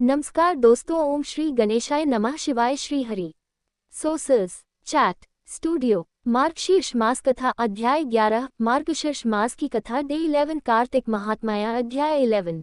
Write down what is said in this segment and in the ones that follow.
नमस्कार दोस्तों, ओम श्री गणेशाय नमः। शिवाय Shri Hari. Sources, chat, studio. Margashirsha मास कथा अध्याय 11। मार्गशीर्ष मास की कथा डे 11 कार्तिक महात्म्य अध्याय 11।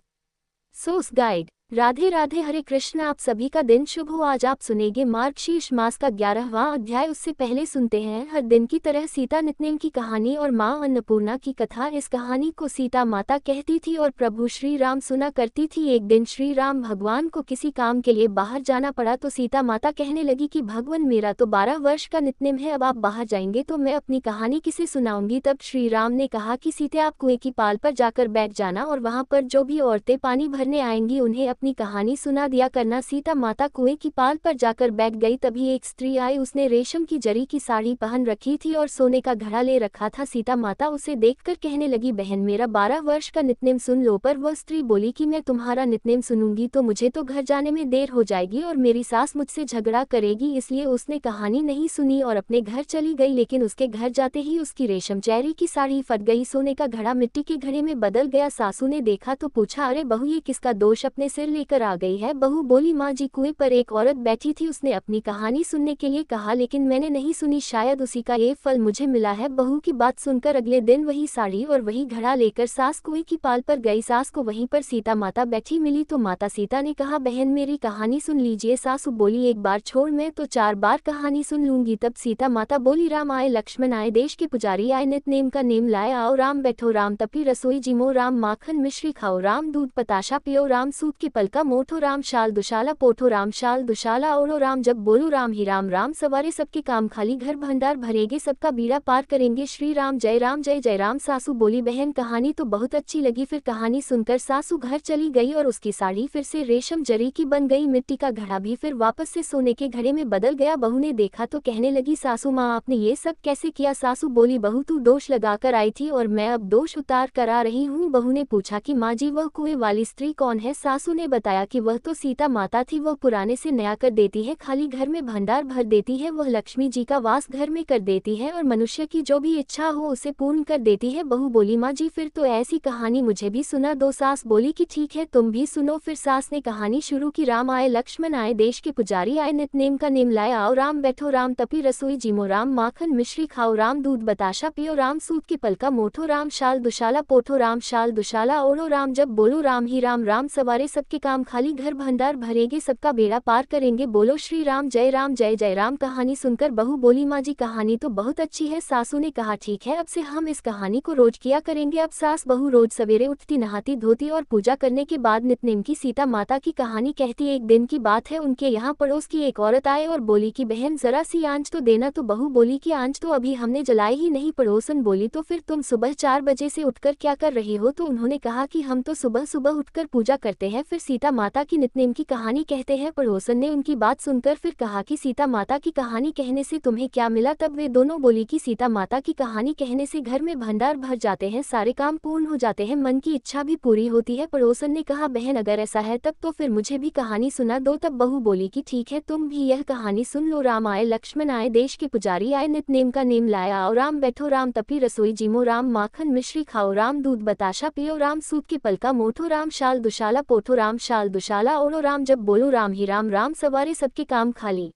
Source guide. राधे राधे, हरे कृष्ण। आप सभी का दिन शुभ हो। आज आप सुनेंगे मार्गशीर्ष मास का 11वां अध्याय। उससे पहले सुनते हैं हर दिन की तरह सीता नित्नेम की कहानी और मां अन्नपूर्णा की कथा। इस कहानी को सीता माता कहती थी और प्रभु श्री राम सुना करती थी। एक दिन श्री राम भगवान को किसी काम के लिए बाहर जाना पड़ा तो सीता माता कहने लगी कि भगवान, मेरा तो 12 वर्ष का नित्नेम है, अब आप बाहर जाएंगे तो मैं अपनी कहानी किसे सुनाऊंगी। तब श्री राम ने कहा कि सीता, आप कुएं की पाल पर जाकर बैठ जाना और वहां पर जो भी औरतें पानी भरने आएंगी उन्हें अपनी कहानी सुना दिया करना। सीता माता कुएं की पाल पर जाकर बैठ गई। तभी एक स्त्री आई। उसने रेशम की जरी की साड़ी पहन रखी थी और सोने का घड़ा ले रखा था। सीता माता उसे देखकर कहने लगी, बहन, मेरा 12 वर्ष का नित्नेम सुन लो। पर वह स्त्री बोली कि मैं तुम्हारा नित्नेम सुनूंगी तो मुझे तो घर जाने में देर हो जाएगी और मेरी सास मुझसे झगड़ा करेगी, इसलिए उसने कहानी नहीं सुनी और अपने घर चली गई। लेकिन उसके घर जाते ही उसकी रेशम जरी की साड़ी फट गई, सोने का घड़ा मिट्टी के घड़े में बदल गया। सासू ने देखा तो पूछा, अरे बहू, ये किसका दोष अपने सिर लेकर आ गई है। बहू बोली, माँ जी, कुएं पर एक औरत बैठी थी, उसने अपनी कहानी सुनने के लिए कहा लेकिन मैंने नहीं सुनी, शायद उसी का ये फल मुझे मिला है। बहू की बात सुनकर अगले दिन वही साड़ी और वही घड़ा लेकर सास कुएं की पाल पर गई। सास को वहीं पर सीता माता बैठी मिली तो माता सीता ने कहा, बहन, मेरी कहानी सुन लीजिए। सासू बोली, एक बार छोड़, मैं तो 4 बार कहानी सुन लूंगी। तब सीता माता बोली, राम आए, लक्ष्मण आए, देश के पुजारी आए, नित्नेम का नेम लाए, आओ राम बैठो, राम तपी रसोई जिमो, राम माखन मिश्री खाओ, राम दूध पताशा पियो, राम सूत के पल का मोठो, राम शाल दुशाला पोठो, राम शाल दुशाला ओढ़ो, राम जब बोलो राम ही राम, राम सवारे सबके काम खाली, घर भंडार भरेंगे, सबका बीड़ा पार करेंगे, श्री राम जय राम जय जय राम। सासू बोली, बहन, कहानी तो बहुत अच्छी लगी। फिर कहानी सुनकर सासू घर चली गई और उसकी साड़ी फिर से रेशम जरी की बन गई, मिट्टी का घड़ा भी फिर वापस से सोने के घड़े में बदल गया। बहू ने देखा तो कहने लगी, सासू माँ, आपने ये सब कैसे किया। सासू बोली, बहू, तू दोष लगाकर आई थी और मैं अब दोष उतार कर आ रही हूँ। बहू ने पूछा कि माँ जी, वह कुएं वाली स्त्री कौन है। सासू ने बताया कि वह तो सीता माता थी, वह पुराने से नया कर देती है, खाली घर में भंडार भर देती है, वह लक्ष्मी जी का वास घर में कर देती है और मनुष्य की जो भी इच्छा हो उसे पूर्ण कर देती है। बहू बोली, माँ जी, फिर तो ऐसी कहानी मुझे भी सुना दो। सास बोली कि ठीक है, तुम भी सुनो। फिर सास ने कहानी शुरू की, राम आए, लक्ष्मण आए, देश के पुजारी आए, नित्नेम का नेम लाए, आओ राम बैठो, राम तपी रसोई जिमो, राम माखन मिश्री खाओ, राम दूध बताशा पियो, राम सूत के पल का मोठो, राम शाल दुशाला पोठो, राम शाल दुशाला ओढ़ो, राम जब बोलो राम ही राम, राम सवारे सबके काम खाली, घर भंडार भरेंगे, सबका बेड़ा पार करेंगे, बोलो श्री राम जय जय राम। कहानी सुनकर बहू बोली, माँ जी, कहानी तो बहुत अच्छी है। सासू ने कहा, ठीक है, अब से हम इस कहानी को रोज किया करेंगे। अब सास बहू रोज सवेरे उठती, नहाती धोती और पूजा करने के बाद नित्नेम की सीता माता की कहानी कहती। एक दिन की बात है, उनके यहाँ पड़ोस की एक औरत आए और बोली कि बहन, जरा सी आंच तो देना। तो बहू बोली कि आंच तो अभी हमने जलाई ही नहीं। पड़ोसन बोली, तो फिर तुम सुबह 4 बजे से उठकर क्या कर रही हो। तो उन्होंने कहा कि हम तो सुबह सुबह उठकर पूजा करते हैं। फिर सीता माता की नित्नेम की कहानी कहते हैं। पड़ोसन ने उनकी बात सुनकर फिर कहा कि सीता माता की कहानी कहने से तुम्हें क्या मिला। तब वे दोनों बोली कि सीता माता की कहानी कहने से घर में भंडार भर जाते हैं, सारे काम पूर्ण हो जाते हैं, मन की इच्छा भी पूरी होती है। पड़ोसन ने कहा, बहन, अगर ऐसा है तब तो फिर मुझे भी कहानी सुना दो। तब बहू बोली कि ठीक है, तुम भी यह कहानी सुन लो। राम आए, लक्ष्मण आए, देश के पुजारी आए, नित्नेम का नेम लाया, आओ राम बैठो, राम तपी रसोई जिमो, राम माखन मिश्री खाओ, राम दूध बताशा पियो, राम सूत के पल का मोठो, राम शाल दुशाला पोठो, राम शाल दुशाला ओढ़ो, राम जब बोलो राम ही राम, राम सवारे सबके काम खाली,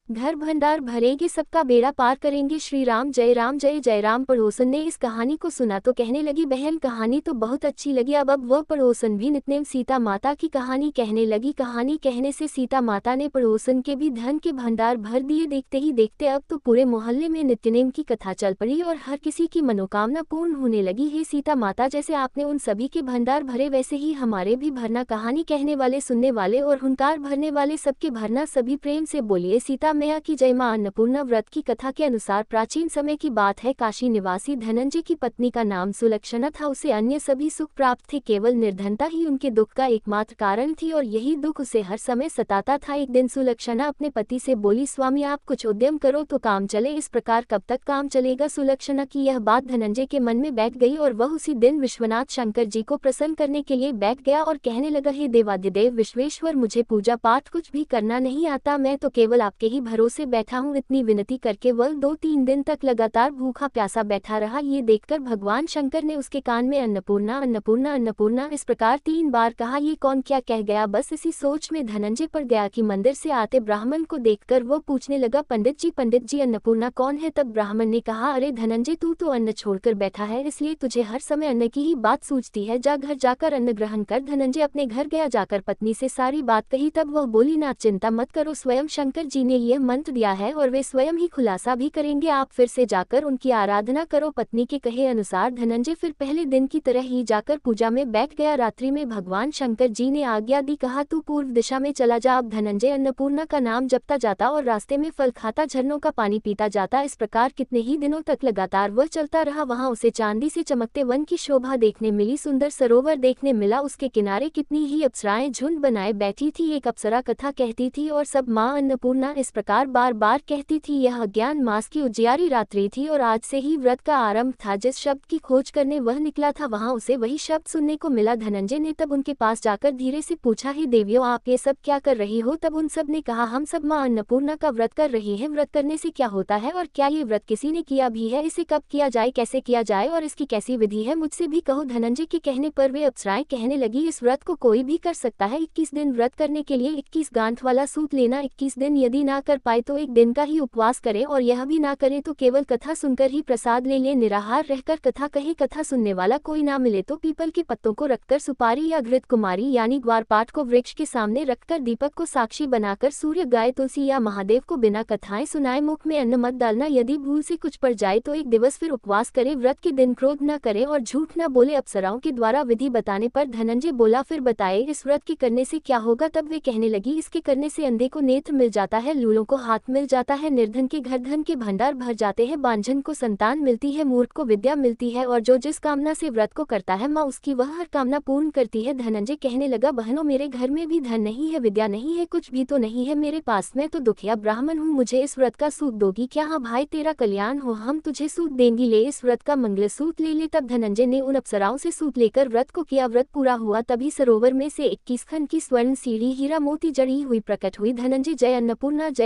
घर भंडार भरेंगे, सबका बेड़ा पार करेंगे, श्री राम जय जय राम। पड़ोसन ने इस कहानी को सुना तो कहने लगी, बहन, कहानी तो बहुत अच्छी लगी। अब वह पड़ोसन भी नित्नेम सीता माता की कहानी कहने लगी। कहानी कहने से सीता माता ने पड़ोसन के भी धन के भंडार भर दिए। देखते ही देखते अब तो पूरे मोहल्ले में नित्नेम की कथा चल पड़ी और हर किसी की मनोकामना पूर्ण होने लगी। हे सीता माता, जैसे आपने उन सभी के भंडार भरे वैसे ही हमारे भी भरना। कहानी कहने वाले, सुनने वाले और हुंकार भरने वाले सबके भरना। सभी प्रेम से बोलिए सीता मैया की जय। मां अन्नपूर्णा व्रत की कथा के अनुसार प्राचीन समय की बात है, काशी निवासी धनंजय की पत्नी का नाम सुलक्षणा था। उसे अन्य सभी सुख प्राप्त थे, केवल निर्धनता ही उनके दुख का एकमात्र कारण थी और यही दुख उसे हर समय सताता था। एक दिन सुलक्षणा अपने पति से बोली, स्वामी, आप कुछ उद्यम करो तो काम चले। इस प्रकार कब तक काम चलेगा। सुलक्षणा की यह बात धनंजय के मन में बैठ गई और वह उसी दिन विश्वनाथ शंकर जी को प्रसन्न करने के लिए बैठ गया और कहने लगा, हे देवाधिदेव विश्वेश्वर, मुझे पूजा पाठ कुछ भी करना नहीं आता, मैं तो केवल आपके ही भरोसे बैठा हूँ। इतनी विनती करके वह 2-3 दिन तक लगातार भूखा प्यासा बैठा रहा। ये देखकर भगवान शंकर ने उसके कान में अन्नपूर्णा अन्नपूर्णा अन्नपूर्णा इस प्रकार 3 बार कहा। ये कौन क्या कह गया। बस इसी सोच में धनंजय पड़ गया कि मंदिर से आते ब्राह्मण को देखकर वो पूछने लगा, पंडित जी अन्नपूर्णा कौन है। तब ब्राह्मण ने कहा, अरे धनंजय, तू तो अन्न छोड़कर बैठा है, इसलिए तुझे हर समय अन्न की ही बात सूझती है। जा घर जाकर अन्न ग्रहण कर। धनंजय अपने घर गया, जाकर पत्नी से सारी बात कही। तब वह बोली, ना चिंता मत करो, स्वयं शंकर जी ने यह मंत्र दिया है और वे स्वयं ही खुलासा भी करेंगे। आप फिर से जाकर उनकी आराधना करो। पत्नी के कहे अनुसार धनंजय फिर पहले दिन की तरह ही जाकर पूजा में बैठ गया। रात्रि में भगवान शंकर जी ने आज्ञा दी, कहा तू पूर्व दिशा में चला जा। अब धनंजय अन्नपूर्णा का नाम जपता जाता और रास्ते में फल खाता, झरनों का पानी पीता जाता। इस प्रकार कितने ही दिनों तक लगातार वह चलता रहा। वहां उसे चांदी से चमकते वन की शोभा देखने मिली, सुंदर सरोवर देखने मिला। उसके किनारे कितनी ही अप्सराएं झुंड बनाए बैठी थी। एक अप्सरा कथा कहती थी और सब माँ अन्नपूर्णा इस प्रकार बार बार कहती थी। यह अज्ञान मास की उजियारी रात्रि थी और आज से ही व्रत का आरंभ था। जिस शब्द की खोज करने वह निकला था वहां उसे वही शब्द सुनने को मिला। धनंजय ने तब उनके पास जाकर धीरे से पूछा, हे देवियों, आप ये सब क्या कर रही हो। तब उन सब ने कहा, हम सब माँ अन्नपूर्णा का व्रत कर रही हैं। व्रत करने से क्या होता है और क्या ये व्रत किसी ने किया भी है। इसे कब किया जाए, कैसे किया जाए और इसकी कैसी विधि है, मुझसे भी कहो। धनंजय के कहने पर वे अप्सराएं कहने लगी, इस व्रत को कोई भी कर सकता है। 21 दिन व्रत करने के लिए 21 गांठ वाला सूत लेना। 21 दिन यदि ना कर पाए तो 1 दिन का ही उपवास करे और यह भी ना करे तो केवल कथा सुनकर ही प्रसाद ले ले। निराहार रहकर कथा कहे, कथा सुनने वाला कोई ना मिले तो पीपल के पत्तों को रखकर सुपारी या घृत कुमारी यानी ग्वारपाठ को वृक्ष के सामने रखकर दीपक को साक्षी बनाकर सूर्य, गाय, तुलसी या महादेव को बिना कथाएं सुनाए मुख में अन्न मत डालना। यदि भूल से कुछ पड़ जाए तो 1 दिवस फिर उपवास करे। व्रत के दिन क्रोध न करे और झूठ न बोले। अप्सराओं के द्वारा विधि बताने पर धनंजय बोला, फिर बताए इस व्रत के करने से क्या होगा। तब वे कहने लगी, इसके करने से अंधे को नेत्र मिल जाता है, लूलों को हाथ मिल जाता है, निर्धन के घर धन के भंडार भर जाते हैं, बांझन को संतान मिलती है, मूर्ख को विद्या मिलती है और जो जिस कामना से व्रत को करता है माँ उसकी वह हर कामना पूर्ण करती है। धनंजय कहने लगा, बहनों, मेरे घर में भी धन नहीं है, विद्या नहीं है, कुछ भी तो नहीं है मेरे पास। मैं तो दुखिया ब्राह्मण हूँ, मुझे इस व्रत का सूत दोगी क्या। हाँ भाई, तेरा कल्याण हो, हम तुझे सूत देंगी, ले इस व्रत का मंगल सूत ले ले। तब धनंजय ने उन अप्सराओं से सूत लेकर व्रत को किया। व्रत पूरा हुआ तभी सरोवर में से 21 खंड की स्वर्ण सीढ़ी हीरा मोती जड़ी हुई प्रकट हुई। धनंजय जय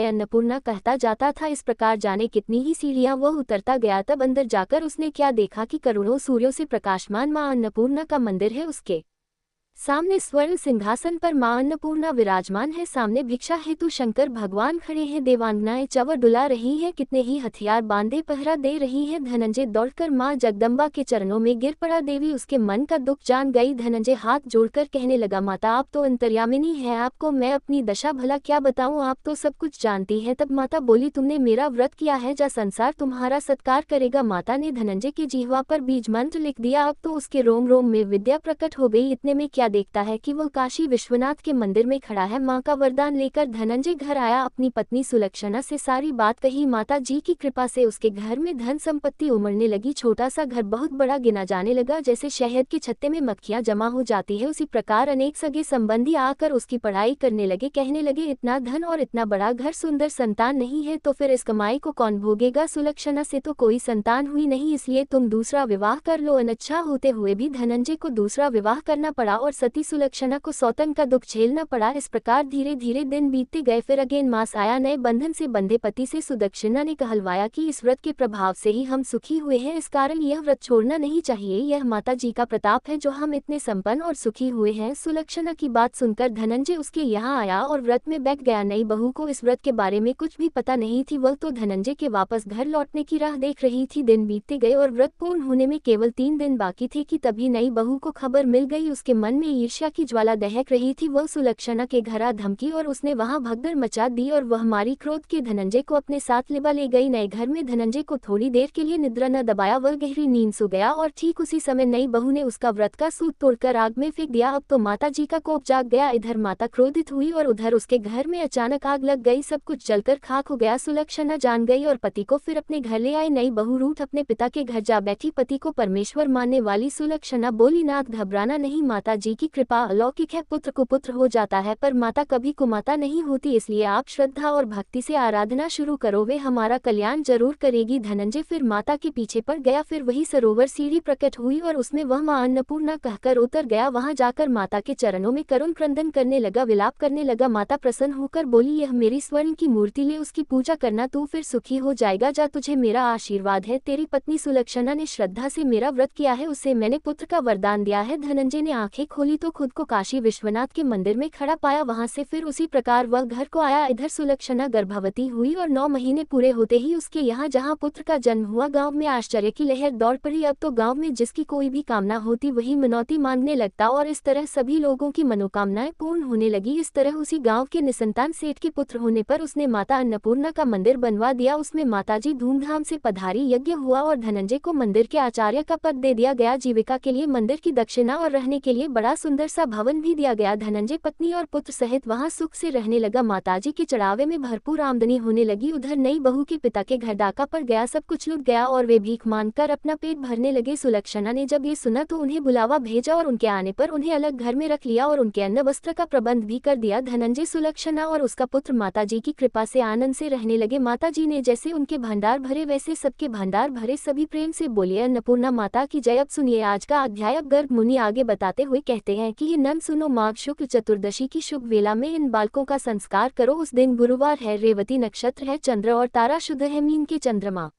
अन्नपूर्णा कहता जाता था। इस प्रकार जाने कितनी ही सीढ़ियां वह उतरता गया। तब अंदर जाकर उसने क्या देखा कि करोड़ों सूर्यों से प्रकाशमान मां अन्नपूर्णा का मंदिर है। उसके सामने स्वर्ण सिंहासन पर मां अन्नपूर्णा विराजमान है। सामने भिक्षा हेतु शंकर भगवान खड़े हैं। देवांगनाएं चवर डुला रही हैं, कितने ही हथियार बांधे पहरा दे रही हैं। धनंजय दौड़कर मां जगदम्बा के चरणों में गिर पड़ा। देवी उसके मन का दुख जान गई। धनंजय हाथ जोड़कर कहने लगा, माता, आप तो अंतर्यामिनी है, आपको मैं अपनी दशा भला क्या बताऊं, आप तो सब कुछ जानती है। तब माता बोली, तुमने मेरा व्रत किया है, जा संसार तुम्हारा सत्कार करेगा। माता ने धनंजय की जिह्वा पर बीज मंत्र लिख दिया। अब तो उसके रोम रोम में विद्या प्रकट हो गई। इतने में क्या देखता है कि वह काशी विश्वनाथ के मंदिर में खड़ा है। मां का वरदान लेकर धनंजय घर आया। अपनी पत्नी सुलक्षणा से सारी बात कही। माता जी की कृपा से उसके घर में धन संपत्ति उमड़ने लगी। छोटा सा घर बहुत बड़ा गिना जाने लगा। जैसे शहद के छत्ते में मक्खियां जमा हो जाती है, उसी प्रकार अनेक सगे संबंधी आकर उसकी पढ़ाई करने लगे। कहने लगे, इतना धन और इतना बड़ा घर, सुंदर संतान नहीं है तो फिर इस कमाई को कौन भोगेगा। सुलक्षणा से तो कोई संतान हुई नहीं, इसलिए तुम दूसरा विवाह कर लो। अनिच्छा होते हुए भी धनंजय को दूसरा विवाह करना पड़ा और सती सुलक्षणा को सौतन का दुख झेलना पड़ा। इस प्रकार धीरे धीरे दिन बीतते गए। फिर अगेन मास आया। नए बंधन से बंधे पति से सुदक्षिणा ने कहलवाया कि इस व्रत के प्रभाव से ही हम सुखी हुए हैं, इस कारण यह व्रत छोड़ना नहीं चाहिए। यह माता जी का प्रताप है जो हम इतने संपन्न और सुखी हुए हैं। सुलक्षणा की बात सुनकर धनंजय उसके यहाँ आया और व्रत में बैठ गया। नई बहू को इस व्रत के बारे में कुछ भी पता नहीं थी। वह तो धनंजय के वापस घर लौटने की राह देख रही थी। दिन बीतते गए और व्रत पूर्ण होने में केवल 3 दिन बाकी थे कि तभी नई बहू को खबर मिल गई। उसके मन में ईर्ष्या की ज्वाला दहक रही थी। वह सुलक्षणा के घर आ धमकी और उसने वहां भगदड़ मचा दी और वह मारी क्रोध के धनंजय को अपने साथ लिबा ले गई। नए घर में धनंजय को थोड़ी देर के लिए निद्रा न दबाया, वह गहरी नींद सो गया और ठीक उसी समय नई बहू ने उसका व्रत का सूत तोड़कर आग में फेंक दिया। अब तो माता जी का कोप जाग गया। इधर माता क्रोधित हुई और उधर उसके घर में अचानक आग लग गई। सब कुछ जलकर खाक हो गया। सुलक्षणा जान गई और पति को फिर अपने घर ले आई। नई बहू रूठ अपने पिता के घर जा बैठी। पति को परमेश्वर मानने वाली सुलक्षणा बोली, नाथ घबराना नहीं, माता जी जी की कृपा अलौकिक है, पुत्र को पुत्र हो जाता है पर माता कभी कुमाता नहीं होती, इसलिए आप श्रद्धा और भक्ति से आराधना शुरू करो, वे हमारा कल्याण जरूर करेगी। धनंजय फिर माता के पीछे पड़ गया। फिर वही सरोवर सीढ़ी प्रकट हुई और उसमें वह मां अन्नपूर्णा कहकर उतर गया। वहां जाकर माता के चरणों में करुण क्रंदन करने लगा, विलाप करने लगा। माता प्रसन्न होकर बोली, यह मेरी स्वर्ण की मूर्ति ले, उसकी पूजा करना, तू फिर सुखी हो जाएगा। जा, तुझे मेरा आशीर्वाद है। तेरी पत्नी सुलक्षणा ने श्रद्धा से मेरा व्रत किया है, उससे मैंने पुत्र का वरदान दिया है। धनंजय ने आंखें खोली तो खुद को काशी विश्वनाथ के मंदिर में खड़ा पाया। वहां से फिर उसी प्रकार वह घर को आया। इधर सुलक्षणा गर्भवती हुई और 9 महीने पूरे होते ही उसके यहाँ जहाँ पुत्र का जन्म हुआ, गांव में आश्चर्य की लहर दौड़ पड़ी। अब तो गांव में जिसकी कोई भी कामना होती वही मनौती मांगने लगता और इस तरह सभी लोगों की मनोकामनाएं पूर्ण होने लगी। इस तरह उसी गांव के निसंतान सेठ के पुत्र होने पर उसने माता अन्नपूर्णा का मंदिर बनवा दिया। उसमें माताजी धूमधाम से पधारी, यज्ञ हुआ और धनंजय को मंदिर के आचार्य का पद दे दिया गया। जीविका के लिए मंदिर की दक्षिणा और रहने के लिए बड़ा सुंदर सा भवन भी दिया गया। धनंजय पत्नी और पुत्र सहित वहां सुख से रहने लगा। माताजी के चढ़ावे में भरपूर आमदनी होने लगी। उधर नई बहू के पिता के घर डाका पड़ गया, सब कुछ लुट गया और वे भीख मांगकर अपना पेट भरने लगे। सुलक्षणा ने जब ये सुना तो उन्हें बुलावा भेजा और उनके आने पर उन्हें अलग घर में रख लिया और उनके अन्न वस्त्र का प्रबंध भी कर दिया। धनंजय, सुलक्षणा और उसका पुत्र माताजी की कृपा से आनंद से रहने लगे। माताजी ने जैसे उनके भंडार भरे वैसे सबके भंडार भरे। सभी प्रेम से बोले, अन्नपूर्णा माता की जय। अब सुनिए आज का अध्याय। अब गर्ग मुनि आगे बताते हुए कहते हैं कि नंद सुनो, माघ शुक्ल चतुर्दशी की शुभ वेला में इन बालकों का संस्कार करो। उस दिन गुरुवार है, रेवती नक्षत्र है, चंद्र और तारा शुद्ध है, मीन के चंद्रमा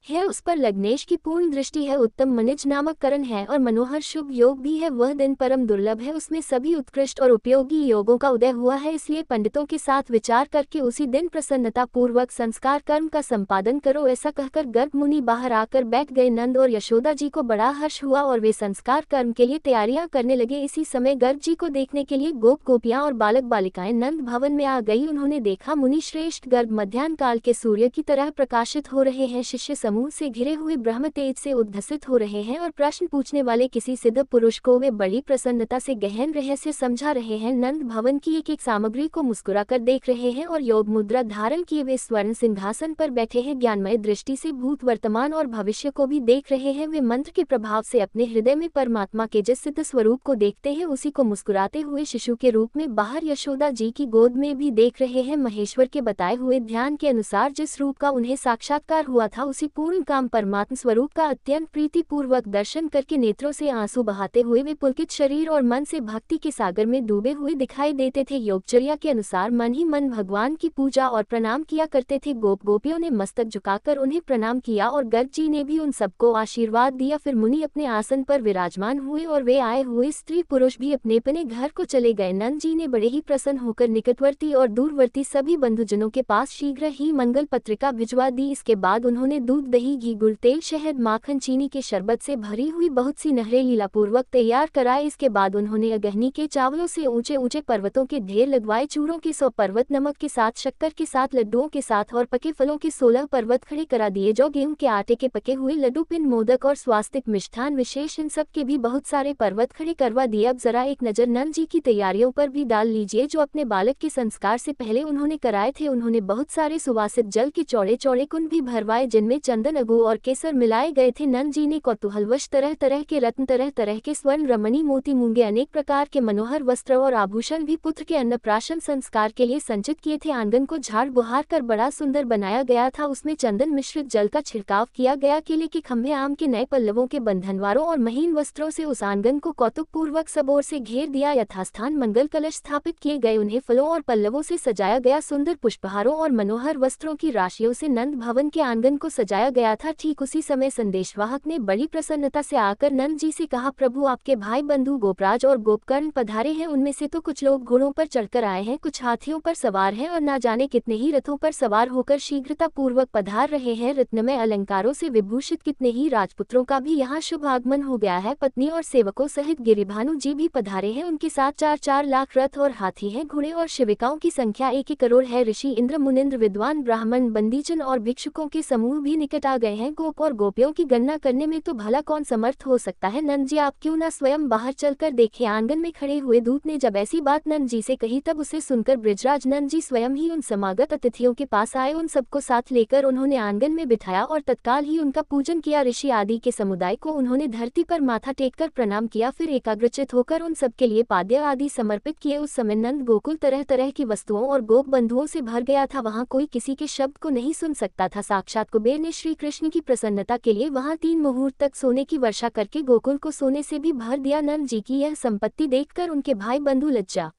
है, उस पर लग्नेश की पूर्ण दृष्टि है, उत्तम मनिज नामक करण है और मनोहर शुभ योग भी है। वह दिन परम दुर्लभ है, उसमें सभी उत्कृष्ट और उपयोगी योगों का उदय हुआ है। इसलिए पंडितों के साथ विचार करके उसी दिन प्रसन्नता पूर्वक संस्कार कर्म का संपादन करो। ऐसा कहकर गर्ग मुनि बाहर आकर बैठ गए। नंद और यशोदा जी को बड़ा हर्ष हुआ और वे संस्कार कर्म के लिए तैयारियां करने लगे। इसी समय गर्ग जी को देखने के लिए गोप गोपियां और बालक बालिकाएं नंद भवन में आ गई। उन्होंने देखा, मुनि श्रेष्ठ गर्ग मध्याह्न काल के सूर्य की तरह प्रकाशित हो रहे हैं, शिष्य मुंह से घिरे हुए ब्रह्म तेज से उद्घसित हो रहे हैं और प्रश्न पूछने वाले किसी सिद्ध पुरुष को वे बड़ी प्रसन्नता से गहन रहस्य समझा रहे हैं। नंद भवन की एक एक सामग्री को मुस्कुराकर देख रहे हैं और योग मुद्रा धारण किए वे स्वर्ण सिंहासन पर बैठे हैं। ज्ञानमय दृष्टि से भूत वर्तमान और भविष्य को भी देख रहे हैं। वे मंत्र के प्रभाव से अपने हृदय में परमात्मा के जिस सिद्ध स्वरूप को देखते हैं उसी को मुस्कुराते हुए शिशु के रूप में बाहर यशोदा जी की गोद में भी देख रहे हैं। महेश्वर के बताए हुए ध्यान के अनुसार जिस रूप का उन्हें साक्षात्कार हुआ था उसी पूर्ण काम परमात्म स्वरूप का अत्यंत प्रीतिपूर्वक दर्शन करके नेत्रों से आंसू बहाते हुए वे पुलकित शरीर और मन से भक्ति के सागर में डूबे हुए दिखाई देते थे। योगचर्या के अनुसार मन ही मन भगवान की पूजा और प्रणाम किया करते थे। गोप गोपियों ने मस्तक झुकाकर उन्हें प्रणाम किया और गर्ग जी ने भी उन सबको आशीर्वाद दिया। फिर मुनि अपने आसन पर विराजमान हुए और वे आए हुए स्त्री पुरुष भी अपने अपने घर को चले गए। नंद जी ने बड़े ही प्रसन्न होकर निकटवर्ती और दूरवर्ती सभी बंधुजनों के पास शीघ्र ही मंगल पत्रिका भिजवा दी। इसके बाद उन्होंने दूध, दही, घी, गुड़, तेल, शहद, माखन, चीनी के शरबत से भरी हुई बहुत सी नहरें लीलापूर्वक तैयार कराए। इसके बाद उन्होंने अगहनी के चावलों से ऊंचे ऊंचे पर्वतों के ढेर लगवाए। चूरों के 100 पर्वत, नमक के साथ, शक्कर के साथ, लड्डुओं के साथ और पके फलों के 16 पर्वत खड़े करा दिए। जो गेहूं के आटे के पके हुए लड्डू, पिन, मोदक और स्वास्तिक मिष्ठान विशेष, इन सब के भी बहुत सारे पर्वत खड़े करवा दिए। अब जरा एक नजर नंद जी की तैयारियों पर भी डाल लीजिए जो अपने बालक के संस्कार से पहले उन्होंने कराए थे। उन्होंने बहुत सारे सुवासित जल के चौड़े चौड़े कुंड भी भरवाए जिनमें चंदन, अगू और केसर मिलाए गए थे। नंद जी ने कौतूहलवश तरह तरह के रत्न, तरह तरह के स्वर्ण, रमणी, मोती, मूंगे, अनेक प्रकार के मनोहर वस्त्र और आभूषण भी पुत्र के अन्नप्राशन संस्कार के लिए संचित किए थे। आंगन को झाड़ बुहार कर बड़ा सुंदर बनाया गया था। उसमें चंदन मिश्रित जल का छिड़काव किया गया। केले के खंभे, आम के नए पल्लवों के बंधनवारों और महीन वस्त्रों से उस आंगन को कौतुकपूर्वक सब ओर से घेर दिया। यथास्थान मंगल कलश स्थापित किए गए, उन्हें फलों और पल्लवों से सजाया गया। सुंदर पुष्पहारों और मनोहर वस्त्रों की राशियों से नंद भवन के आंगन को सजाया गया था। ठीक उसी समय संदेशवाहक ने बड़ी प्रसन्नता से आकर नंद जी से कहा, प्रभु, आपके भाई बंधु गोपराज और गोपकर्ण पधारे हैं। उनमें से तो कुछ लोग घोड़ों पर चढ़कर आए हैं, कुछ हाथियों पर सवार हैं और ना जाने कितने ही रथों पर सवार होकर शीघ्रता पूर्वक पधार रहे हैं। रत्नमय अलंकारों से विभूषित कितने ही राजपुत्रों का भी यहाँ शुभ आगमन हो गया है। पत्नी और सेवकों सहित गिरिभानु जी भी पधारे हैं। उनके साथ 4-4 लाख रथ और हाथी हैं। घोड़े और शिविकाओं की संख्या 1 करोड़ है। ऋषि, इंद्र, मुनिंद्र, विद्वान, ब्राह्मण, बंदीजन और भिक्षुकों के समूह भी निकट आ गए हैं। गोप और गोपियों की गणना करने में तो भला कौन समर्थ हो सकता है। नंद जी आप क्यों ना स्वयं बाहर चलकर देखें। आंगन में खड़े हुए दूत ने जब ऐसी बात नंद जी से कही तब उसे सुनकर बृजराज नंद जी स्वयं ही उन समागत अतिथियों के पास आए। उन सबको साथ लेकर उन्होंने आंगन में बिठाया और तत्काल ही उनका पूजन किया। ऋषि आदि के समुदाय को उन्होंने धरती पर माथा टेककर प्रणाम किया, फिर एकाग्रचित होकर उन सबके लिए पाद्य आदि समर्पित किए। उस समय नंद गोकुल तरह तरह की वस्तुओं और गोप बंधुओं से भर गया था। वहां कोई किसी के शब्द को नहीं सुन सकता था। साक्षात कुबेर ने श्री कृष्ण की प्रसन्नता के लिए वहां 3 मुहूर्त तक सोने की वर्षा करके गोकुल को सोने से भी भर दिया। नंद जी की यह संपत्ति देखकर उनके भाई बंधु लज्जा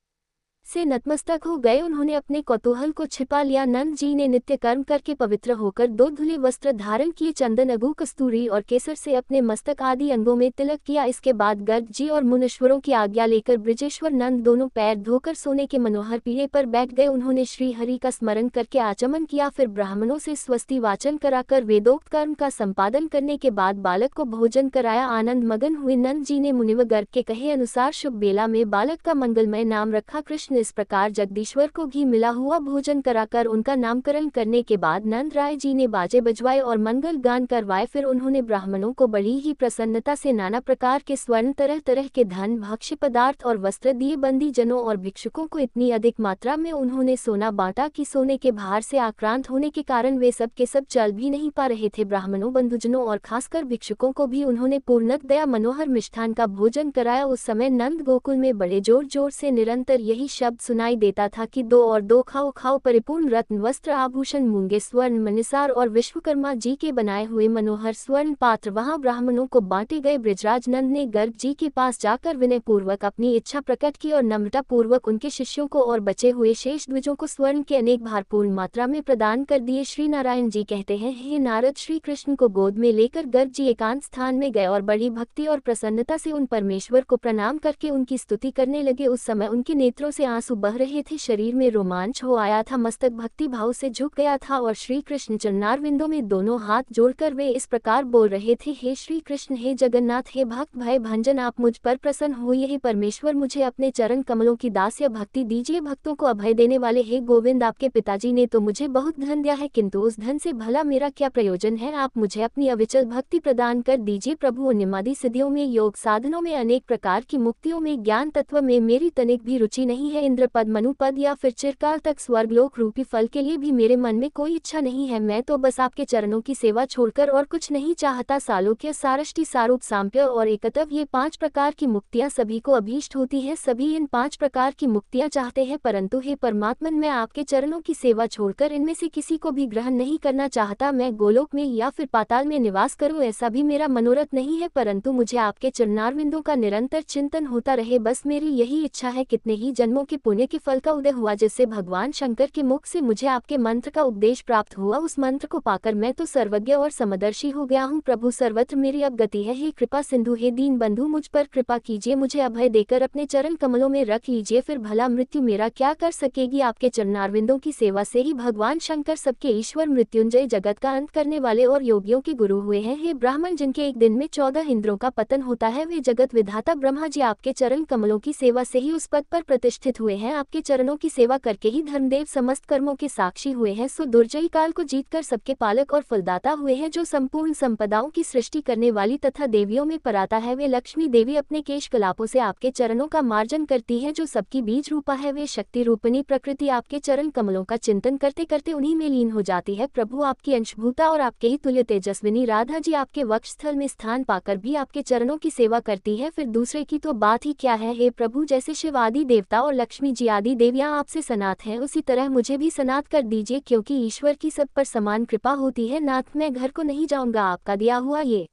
से नतमस्तक हो गए। उन्होंने अपने कौतूहल को छिपा लिया। नंद जी ने नित्य कर्म करके पवित्र होकर 2 धुले वस्त्र धारण किए, चंदन, अगु, कस्तूरी और केसर से अपने मस्तक आदि अंगों में तिलक किया। इसके बाद गर्ग जी और मुनीश्वरों की आज्ञा लेकर ब्रजेश्वर नंद दोनों पैर धोकर सोने के मनोहर पीढ़े पर बैठ गए। उन्होंने श्री हरि का स्मरण करके आचमन किया, फिर ब्राह्मणों से स्वस्ति वाचन कराकर वेदोक्त कर्म का संपादन करने के बाद बालक को भोजन कराया। आनंद मगन हुए नंद जी ने मुनिव गर्ग के कहे अनुसार शुभ बेला में बालक का मंगलमय नाम रखा कृष्ण। इस प्रकार जगदीश्वर को घी मिला हुआ भोजन कराकर उनका नामकरण करने के बाद नंद राय जी ने बाजे बजवाए और मंगल गान करवाए। फिर उन्होंने ब्राह्मणों को बड़ी ही प्रसन्नता से नाना प्रकार के स्वर्ण, तरह तरह के धन, भक्ष्य पदार्थ और वस्त्र दिए। बंदी जनों और भिक्षुकों को इतनी अधिक मात्रा में उन्होंने सोना बांटा कि सोने के भार से आक्रांत होने के कारण वे सब के सब चल भी नहीं पा रहे थे। ब्राह्मणों, बंधुजनों और खासकर भिक्षुकों को भी उन्होंने पूर्णत दया मनोहर मिष्ठान का भोजन कराया। उस समय नंद गोकुल में बड़े जोर जोर से निरंतर यही शब्द सुनाई देता था कि 2 और 2 खाओ खाओ। परिपूर्ण रत्न, वस्त्र, आभूषण, मूंगे, स्वर्ण, मनिसार और विश्वकर्मा जी के बनाए हुए मनोहर स्वर्ण पात्र वहां ब्राह्मणों को बांटे गए। बृजराज नंद ने गर्ग जी के पास जाकर विनय पूर्वक अपनी इच्छा प्रकट की और नम्रता पूर्वक उनके शिष्यों को और बचे हुए शेष द्विजों को स्वर्ण के अनेक भारपूर्ण मात्रा में प्रदान कर दिए। श्री नारायण जी कहते हैं, हे नारद, श्री कृष्ण को गोद में लेकर गर्ग जी एकांत स्थान में गए और बड़ी भक्ति और प्रसन्नता से उन परमेश्वर को प्रणाम करके उनकी स्तुति करने लगे। उस समय उनके नेत्रों से आंसू बह रहे थे, शरीर में रोमांच हो आया था, मस्तक भक्ति भाव से झुक गया था और श्री कृष्ण चरणारविंदों में दोनों हाथ जोड़कर वे इस प्रकार बोल रहे थे, हे श्री कृष्ण, हे जगन्नाथ, हे भक्त भय भंजन, आप मुझ पर प्रसन्न होइए। हे परमेश्वर, मुझे अपने चरण कमलों की दास्य भक्ति दीजिए। भक्तों को अभय देने वाले हे गोविंद, आपके पिताजी ने तो मुझे बहुत धन दिया है, किंतु उस धन से भला मेरा क्या प्रयोजन है। आप मुझे अपनी अविचल भक्ति प्रदान कर दीजिए। प्रभु, निमादी सिद्धियों में, योग साधनों में, अनेक प्रकार की मुक्तियों में, ज्ञान तत्व में मेरी तनिक भी रुचि नहीं है। इंद्रपद, मनुपद या फिर चिरकाल तक स्वर्गलोक रूपी फल के लिए भी मेरे मन में कोई इच्छा नहीं है। मैं तो बस आपके चरणों की सेवा छोड़कर और कुछ नहीं चाहता। सालोक्य, सारष्टि, सारूप, साम्प्य और एकतव, ये 5 प्रकार की मुक्तियां सभी को अभीष्ट होती है। सभी इन 5 प्रकार की मुक्तियां चाहते हैं, परंतु हे परमात्मन, मैं आपके चरणों की सेवा छोड़कर इनमें से किसी को भी ग्रहण नहीं करना चाहता। मैं गोलोक में या फिर पाताल में निवास करूं, ऐसा भी मेरा मनोरथ नहीं है, परंतु मुझे आपके चरणारविंदों का निरंतर चिंतन होता रहे, बस मेरी यही इच्छा है। कितने ही जन्मों के पुण्य के फल का उदय हुआ, जिससे भगवान शंकर के मुख से मुझे आपके मंत्र का उपदेश प्राप्त हुआ। उस मंत्र को पाकर मैं तो सर्वज्ञ और समदर्शी हो गया हूँ। प्रभु, सर्वत्र मेरी अब गति है। हे कृपा सिंधु, हे दीन बंधु, मुझ पर कृपा कीजिए, मुझे अभय देकर अपने चरण कमलों में रख लीजिए। फिर भला मृत्यु मेरा क्या कर सकेगी। आपके चरणारविंदों की सेवा से ही भगवान शंकर सबके ईश्वर, मृत्युंजय, जगत का अंत करने वाले और योगियों के गुरु हुए हैं। हे ब्राह्मण, जिनके एक दिन में 14 इंद्रों का पतन होता है, वे जगत विधाता ब्रह्मा जी आपके चरण कमलों की सेवा से ही उस पद पर प्रतिष्ठित हुए हैं। आपके चरणों की सेवा करके ही धर्मदेव समस्त कर्मों के साक्षी हुए हैं। सो दुर्जयी काल को जीतकर सबके पालक और फलदाता हुए हैं, जो संपूर्ण संपदाओं की सृष्टि करने वाली तथा देवियों में पराता है। वे लक्ष्मी देवी अपने केश कलापों से आपके चरणों का मार्जन करती है, जो सबकी बीज रूपा है। वे शक्ति रूपणी प्रकृति आपके चरण कमलों का चिंतन करते करते उन्हीं में लीन हो जाती है। प्रभु, आपकी अंशभूता और आपके ही तुल्य तेजस्विनी राधा जी आपके वक्षस्थल में स्थान पाकर भी आपके चरणों की सेवा करती है, फिर दूसरे की तो बात ही क्या है। हे प्रभु, जैसे शिव आदि देवता और लक्ष्मी जी आदि देवियां आपसे सनात हैं, उसी तरह मुझे भी सनात कर दीजिए, क्योंकि ईश्वर की सब पर समान कृपा होती है। नाथ, मैं घर को नहीं जाऊंगा, आपका दिया हुआ ये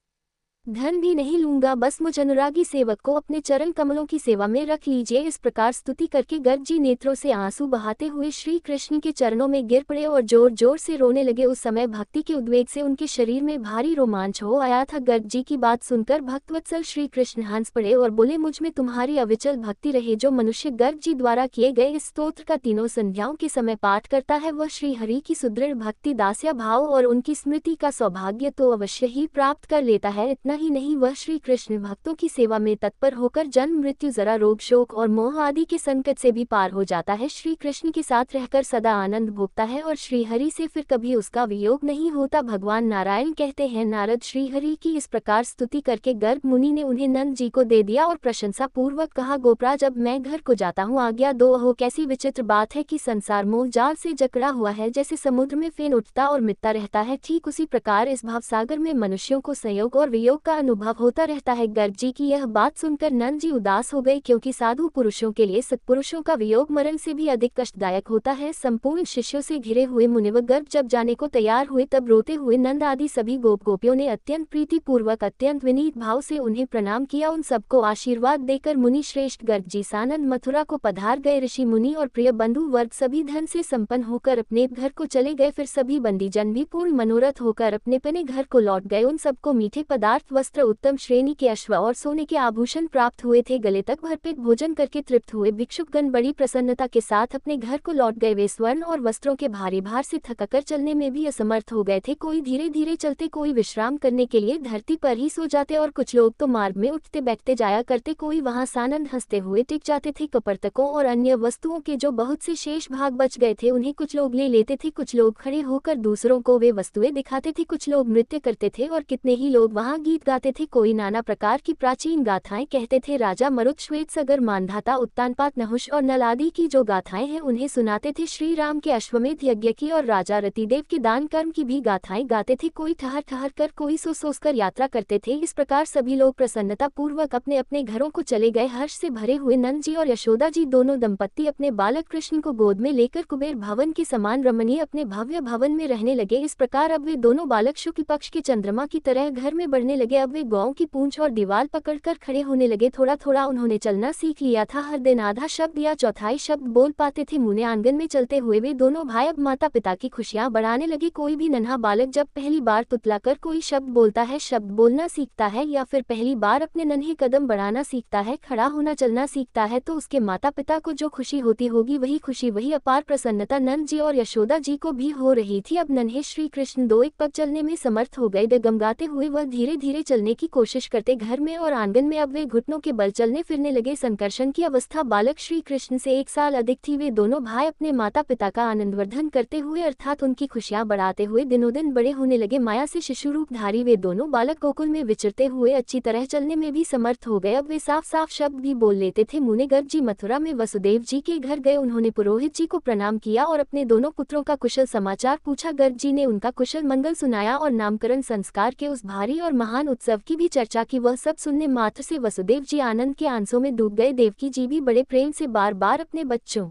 धन भी नहीं लूंगा, बस मुझ अनुरागी सेवक को अपने चरण कमलों की सेवा में रख लीजिए। इस प्रकार स्तुति करके गर्ग जी नेत्रों से आंसू बहाते हुए श्री कृष्ण के चरणों में गिर पड़े और जोर जोर से रोने लगे। उस समय भक्ति के उद्वेग से उनके शरीर में भारी रोमांच हो आया था। गर्ग जी की बात सुनकर भक्तवत्सल श्री कृष्ण हंस पड़े और बोले, मुझ में तुम्हारी अविचल भक्ति रहे। जो मनुष्य गर्ग जी द्वारा किए गए इस स्तोत्र का तीनों संध्याओं के समय पाठ करता है, वह श्री हरि की सुदृढ़ भक्ति, दास्या भाव और उनकी स्मृति का सौभाग्य तो अवश्य ही प्राप्त कर लेता है। इतना इतना ही नहीं, वह श्री कृष्ण भक्तों की सेवा में तत्पर होकर जन्म मृत्यु जरा रोग शोक और मोह आदि के संकट से भी पार हो जाता है। श्री कृष्ण के साथ रहकर सदा आनंद भोगता है और श्रीहरि से फिर कभी उसका वियोग नहीं होता। भगवान नारायण कहते हैं, नारद श्रीहरि की इस प्रकार स्तुति करके गर्ग मुनि ने उन्हें नंद जी को दे दिया और प्रशंसा पूर्वक कहा, गोपराज अब मैं घर को जाता हूँ, आज्ञा दो। हो कैसी विचित्र बात है कि संसार मोह जाल से जकड़ा हुआ है, जैसे समुद्र में फेन उठता और मिटता रहता है, ठीक उसी प्रकार इस भावसागर में मनुष्यों को संयोग और वियोग का अनुभव होता रहता है। गर्ग जी की यह बात सुनकर नंद जी उदास हो गए, क्योंकि साधु पुरुषों के लिए सत्पुरुषों का वियोग मरण से भी अधिक कष्टदायक होता है। संपूर्ण शिष्यों से घिरे हुए मुनिवर गर्ग जब जाने को तैयार हुए, तब रोते हुए नंद आदि सभी गोप गोपियों ने अत्यंत प्रीति पूर्वक अत्यंत विनीत भाव से उन्हें प्रणाम किया। उन सबको आशीर्वाद देकर मुनि श्रेष्ठ गर्ग जी सानंद मथुरा को पधार गए। ऋषि मुनि और प्रिय बंधु वर्ग सभी धन से संपन्न होकर अपने घर को चले गए। फिर सभी बंदीजन भी पूर्ण मनोरथ होकर अपने अपने घर को लौट गए। उन सबको मीठे पदार्थ, वस्त्र, उत्तम श्रेणी के अश्व और सोने के आभूषण प्राप्त हुए थे। गले तक भरपेट भोजन करके तृप्त हुए भिक्षुकगण बड़ी प्रसन्नता के साथ अपने घर को लौट गए। वे स्वर्ण और वस्त्रों के भारी भार से थककर चलने में भी असमर्थ हो गए थे। कोई धीरे धीरे चलते, कोई विश्राम करने के लिए धरती पर ही सो जाते और कुछ लोग तो मार्ग में उठते बैठते जाया करते। कोई वहां सानंद हंसते हुए टिक जाते थे। कपर्तकों और अन्य वस्तुओं के जो बहुत से शेष भाग बच गए थे, उन्हें कुछ लोग ले लेते थे। कुछ लोग खड़े होकर दूसरों को वे वस्तुएं दिखाते थे। कुछ लोग नृत्य करते थे और कितने ही लोग वहां गीत गाते थे। कोई नाना प्रकार की प्राचीन गाथाएं कहते थे। राजा मरुत, श्वेत सगर, मानधाता, उत्तानपाद, नहुष और नल आदि की जो गाथाएं हैं उन्हें सुनाते थे। श्री राम के अश्वमेध यज्ञ की और राजा रतिदेव के दान कर्म की भी गाथाएं गाते थे। कोई ठहर ठहर कर, कोई सो सोच कर यात्रा करते थे। इस प्रकार सभी लोग प्रसन्नता पूर्वक अपने अपने घरों को चले गए। हर्ष से भरे हुए नंद जी और यशोदा जी दोनों दंपत्ति अपने बालक कृष्ण को गोद में लेकर कुबेर भवन के समान रमणीय अपने भव्य भवन में रहने लगे। इस प्रकार अब वे दोनों बालक शुक्ल पक्ष के चंद्रमा की तरह घर में बढ़ने लगे। अब वे गौ की पूंछ और दीवार पकड़कर खड़े होने लगे। थोड़ा थोड़ा उन्होंने चलना सीख लिया था। हर दिन आधा शब्द या चौथाई शब्द बोल पाते थे। मुने आंगन में चलते हुए वे दोनों भाई अब माता पिता की खुशियां बढ़ाने लगे। कोई भी नन्हा बालक जब पहली बार तुतलाकर कोई शब्द बोलता है, शब्द बोलना सीखता है, या फिर पहली बार अपने नन्हे कदम बढ़ाना सीखता है, खड़ा होना चलना सीखता है, तो उसके माता पिता को जो खुशी होती होगी वही खुशी, वही अपार प्रसन्नता नंद जी और यशोदा जी को भी हो रही थी। अब नन्हे श्री कृष्ण दो एक पग चलने में समर्थ हो गए। डगमगाते हुए वह धीरे धीरे चलने की कोशिश करते घर में और आंगन में अब वे घुटनों के बल चलने फिरने लगे। संकर्षण की अवस्था बालक श्री कृष्ण से 1 साल अधिक थी। वे दोनों भाई अपने माता पिता का आनंदवर्धन करते हुए अर्थात उनकी खुशियां बढ़ाते हुए दिनों दिन बड़े होने लगे। माया से शिशु रूप धारी वे दोनों बालक गोकुल में विचरते हुए अच्छी तरह चलने में भी समर्थ हो गए। अब वे साफ साफ शब्द भी बोल लेते थे। मुने गर्ग जी मथुरा में वसुदेव जी के घर गए। उन्होंने पुरोहित जी को प्रणाम किया और अपने दोनों पुत्रों का कुशल समाचार पूछा। गर्ग जी ने उनका कुशल मंगल सुनाया और नामकरण संस्कार के उस भारी और महान उत्सव की भी चर्चा की। वह सब सुनने मात्र से वसुदेव जी आनंद के आंसुओं में डूब गए। देवकी जी भी बड़े प्रेम से बार बार अपने बच्चों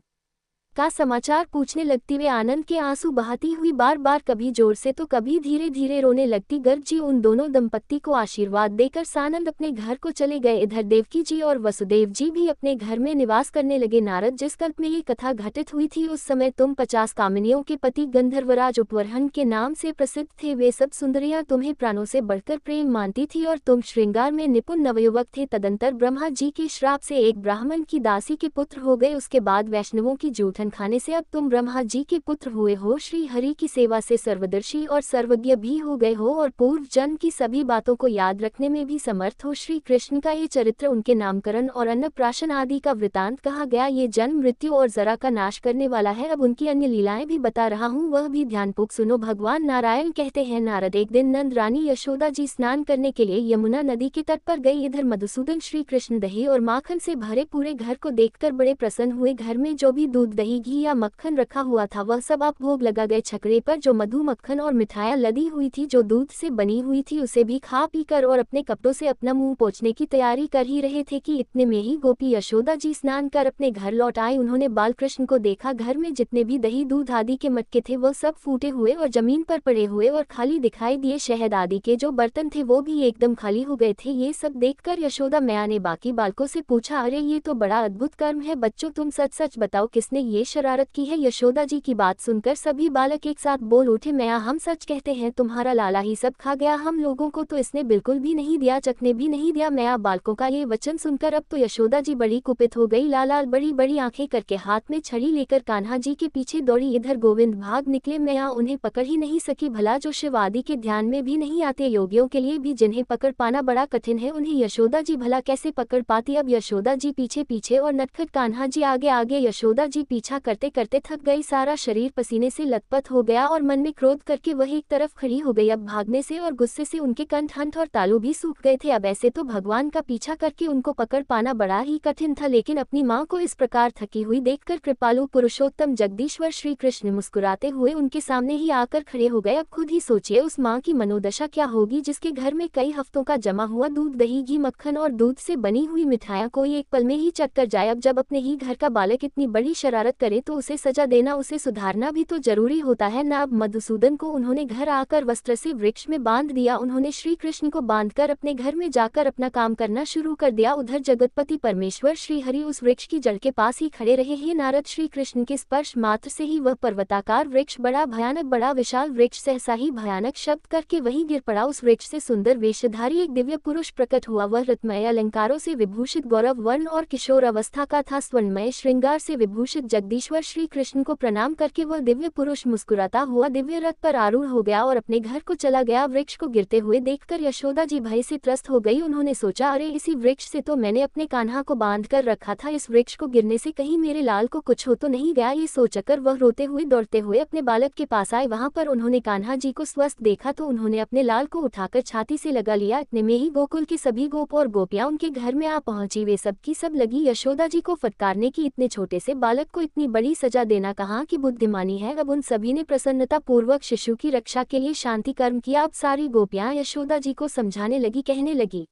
का समाचार पूछने लगती। वे आनंद के आंसू बहाती हुई बार बार कभी जोर से तो कभी धीरे धीरे रोने लगती। गर्ग जी उन दोनों दंपत्ति को आशीर्वाद देकर सानंद अपने घर को चले गए। इधर देवकी जी और वसुदेव जी भी अपने घर में निवास करने लगे। नारद, जिस कल्प में ये कथा घटित हुई थी उस समय तुम 50 कामिनियों के पति गंधर्वराज उपवरहन के नाम से प्रसिद्ध थे। वे सब सुंदरियां तुम्हें प्राणों से बढ़कर प्रेम मानती थी और तुम श्रृंगार में निपुण नवयुवक थे। तदंतर ब्रह्मा जी के श्राप से एक ब्राह्मण की दासी के पुत्र हो गए। उसके बाद वैष्णवों की जूठन खाने से अब तुम ब्रह्मा जी के पुत्र हुए हो। श्री हरि की सेवा से सर्वदर्शी और सर्वज्ञ भी हो गए हो और पूर्व जन्म की सभी बातों को याद रखने में भी समर्थ हो। श्री कृष्ण का ये चरित्र, उनके नामकरण और अन्नप्राशन आदि का वृतांत कहा गया। ये जन्म मृत्यु और जरा का नाश करने वाला है। अब उनकी अन्य लीलाएं भी बता रहा हूँ, वह भी ध्यानपूर्वक सुनो। भगवान नारायण कहते हैं, नारद, एक दिन नंद रानी यशोदा जी स्नान करने के लिए यमुना नदी के तट पर गई। इधर मधुसूदन श्री कृष्ण दही और माखन से भरे पूरे घर को देखकर बड़े प्रसन्न हुए। घर में जो भी दूध, दही, घी या मक्खन रखा हुआ था वह सब आप भोग लगा गए। छकड़े पर जो मधु, मक्खन और मिठाइयां लदी हुई थी, जो दूध से बनी हुई थी, उसे भी खा पी कर और अपने कपड़ों से अपना मुंह पोंछने की तैयारी कर ही रहे थे कि इतने में ही गोपी यशोदा जी स्नान कर अपने घर लौट आई। उन्होंने बाल कृष्ण को देखा। घर में जितने भी दही, दूध आदि के मटके थे वह सब फूटे हुए और जमीन पर पड़े हुए और खाली दिखाई दिए। शहद आदि के जो बर्तन थे वो भी एकदम खाली हो गए थे। ये सब देखकर यशोदा मैया ने बाकी बालकों से पूछा, अरे ये तो बड़ा अद्भुत कर्म है। बच्चों, तुम सच सच बताओ, किसने ये शरारत की है। यशोदा जी की बात सुनकर सभी बालक एक साथ बोल उठे, मैया हम सच कहते हैं, तुम्हारा लाला ही सब खा गया, हम लोगों को तो इसने बिल्कुल भी नहीं दिया, चखने भी नहीं दिया। मैया बालकों का ये वचन सुनकर अब तो यशोदा जी बड़ी कुपित हो गई। लाला बड़ी बड़ी आंखें करके हाथ में छड़ी लेकर कान्हा जी के पीछे दौड़ी। इधर गोविंद भाग निकले, मैया उन्हें पकड़ ही नहीं सकी। भला जो शिव आदि के ध्यान में भी नहीं आते, योगियों के लिए भी जिन्हें पकड़ पाना बड़ा कठिन है, उन्हें यशोदा जी भला कैसे पकड़ पाती। अब यशोदा जी पीछे पीछे और नटखट कान्हा जी आगे आगे। यशोदा जी पीछा करते करते थक गई, सारा शरीर पसीने से लथपथ हो गया और मन में क्रोध करके वह एक तरफ खड़ी हो गई। अब भागने से और गुस्से से उनके कंठ, हंठ और तालू भी सूख गए थे। अब ऐसे तो भगवान का पीछा करके उनको पकड़ पाना बड़ा ही कठिन था, लेकिन अपनी माँ को इस प्रकार थकी हुई देखकर कृपालु पुरुषोत्तम जगदीश्वर श्री कृष्ण मुस्कुराते हुए उनके सामने ही आकर खड़े हो गए। अब खुद ही सोचिए उस माँ की मनोदशा क्या होगी, जिसके घर में कई हफ्तों का जमा हुआ दूध, दही, घी, मक्खन और दूध से बनी हुई मिठाइयाँ कोई एक पल में ही चट कर जाए। अब जब अपने ही घर का बालक इतनी बड़ी शरारत करे तो उसे सजा देना, उसे सुधारना भी तो जरूरी होता है ना। अब मधुसूदन को उन्होंने घर आकर वस्त्र से वृक्ष में बांध दिया। उन्होंने श्री कृष्ण को बांधकर अपने घर में जाकर अपना काम करना शुरू कर दिया। उधर जगतपति परमेश्वर श्री हरि उस वृक्ष की जड़ के पास ही खड़े रहे। हे नारद, श्री कृष्ण के स्पर्श मात्र से ही वह पर्वताकार वृक्ष, बड़ा भयानक, बड़ा विशाल वृक्ष सहसा ही भयानक शब्द करके वहीं गिर पड़ा। उस वृक्ष से सुंदर वेशधारी एक दिव्य पुरुष प्रकट हुआ। वह रत्नमय अलंकारों से विभूषित, गौरव वर्ण और किशोर अवस्था का था। स्वर्णमय श्रृंगार से विभूषित जगदीश्वर श्री कृष्ण को प्रणाम करके वह दिव्य पुरुष मुस्कुराता हुआ दिव्य रथ पर आरूढ़ हो गया और अपने घर को चला गया। वृक्ष को गिरते हुए देखकर यशोदा जी भय से त्रस्त हो गई। उन्होंने सोचा, अरे इसी वृक्ष से तो मैंने अपने कान्हा को बांध कर रखा था, इस वृक्ष को गिरने से कहीं मेरे लाल को कुछ हो तो नहीं गया। ये सोचकर वह रोते हुए दौड़ते हुए अपने बालक के पास आए। वहां पर उन्होंने कान्हा जी को स्वस्थ देखा तो उन्होंने अपने लाल को उठाकर छाती से लगा लिया। इतने में ही गोकुल के सभी गोप और गोपियां उनके घर में आ पहुंची। वे सब की सब लगी यशोदा जी को फटकारने की, इतने छोटे से बालक को इतनी बड़ी सजा देना कहाँ की बुद्धिमानी है। अब उन सभी ने प्रसन्नता पूर्वक शिशु की रक्षा के लिए शांति कर्म किया। अब सारी गोपियां यशोदा जी को समझाने लगी, कहने लगी,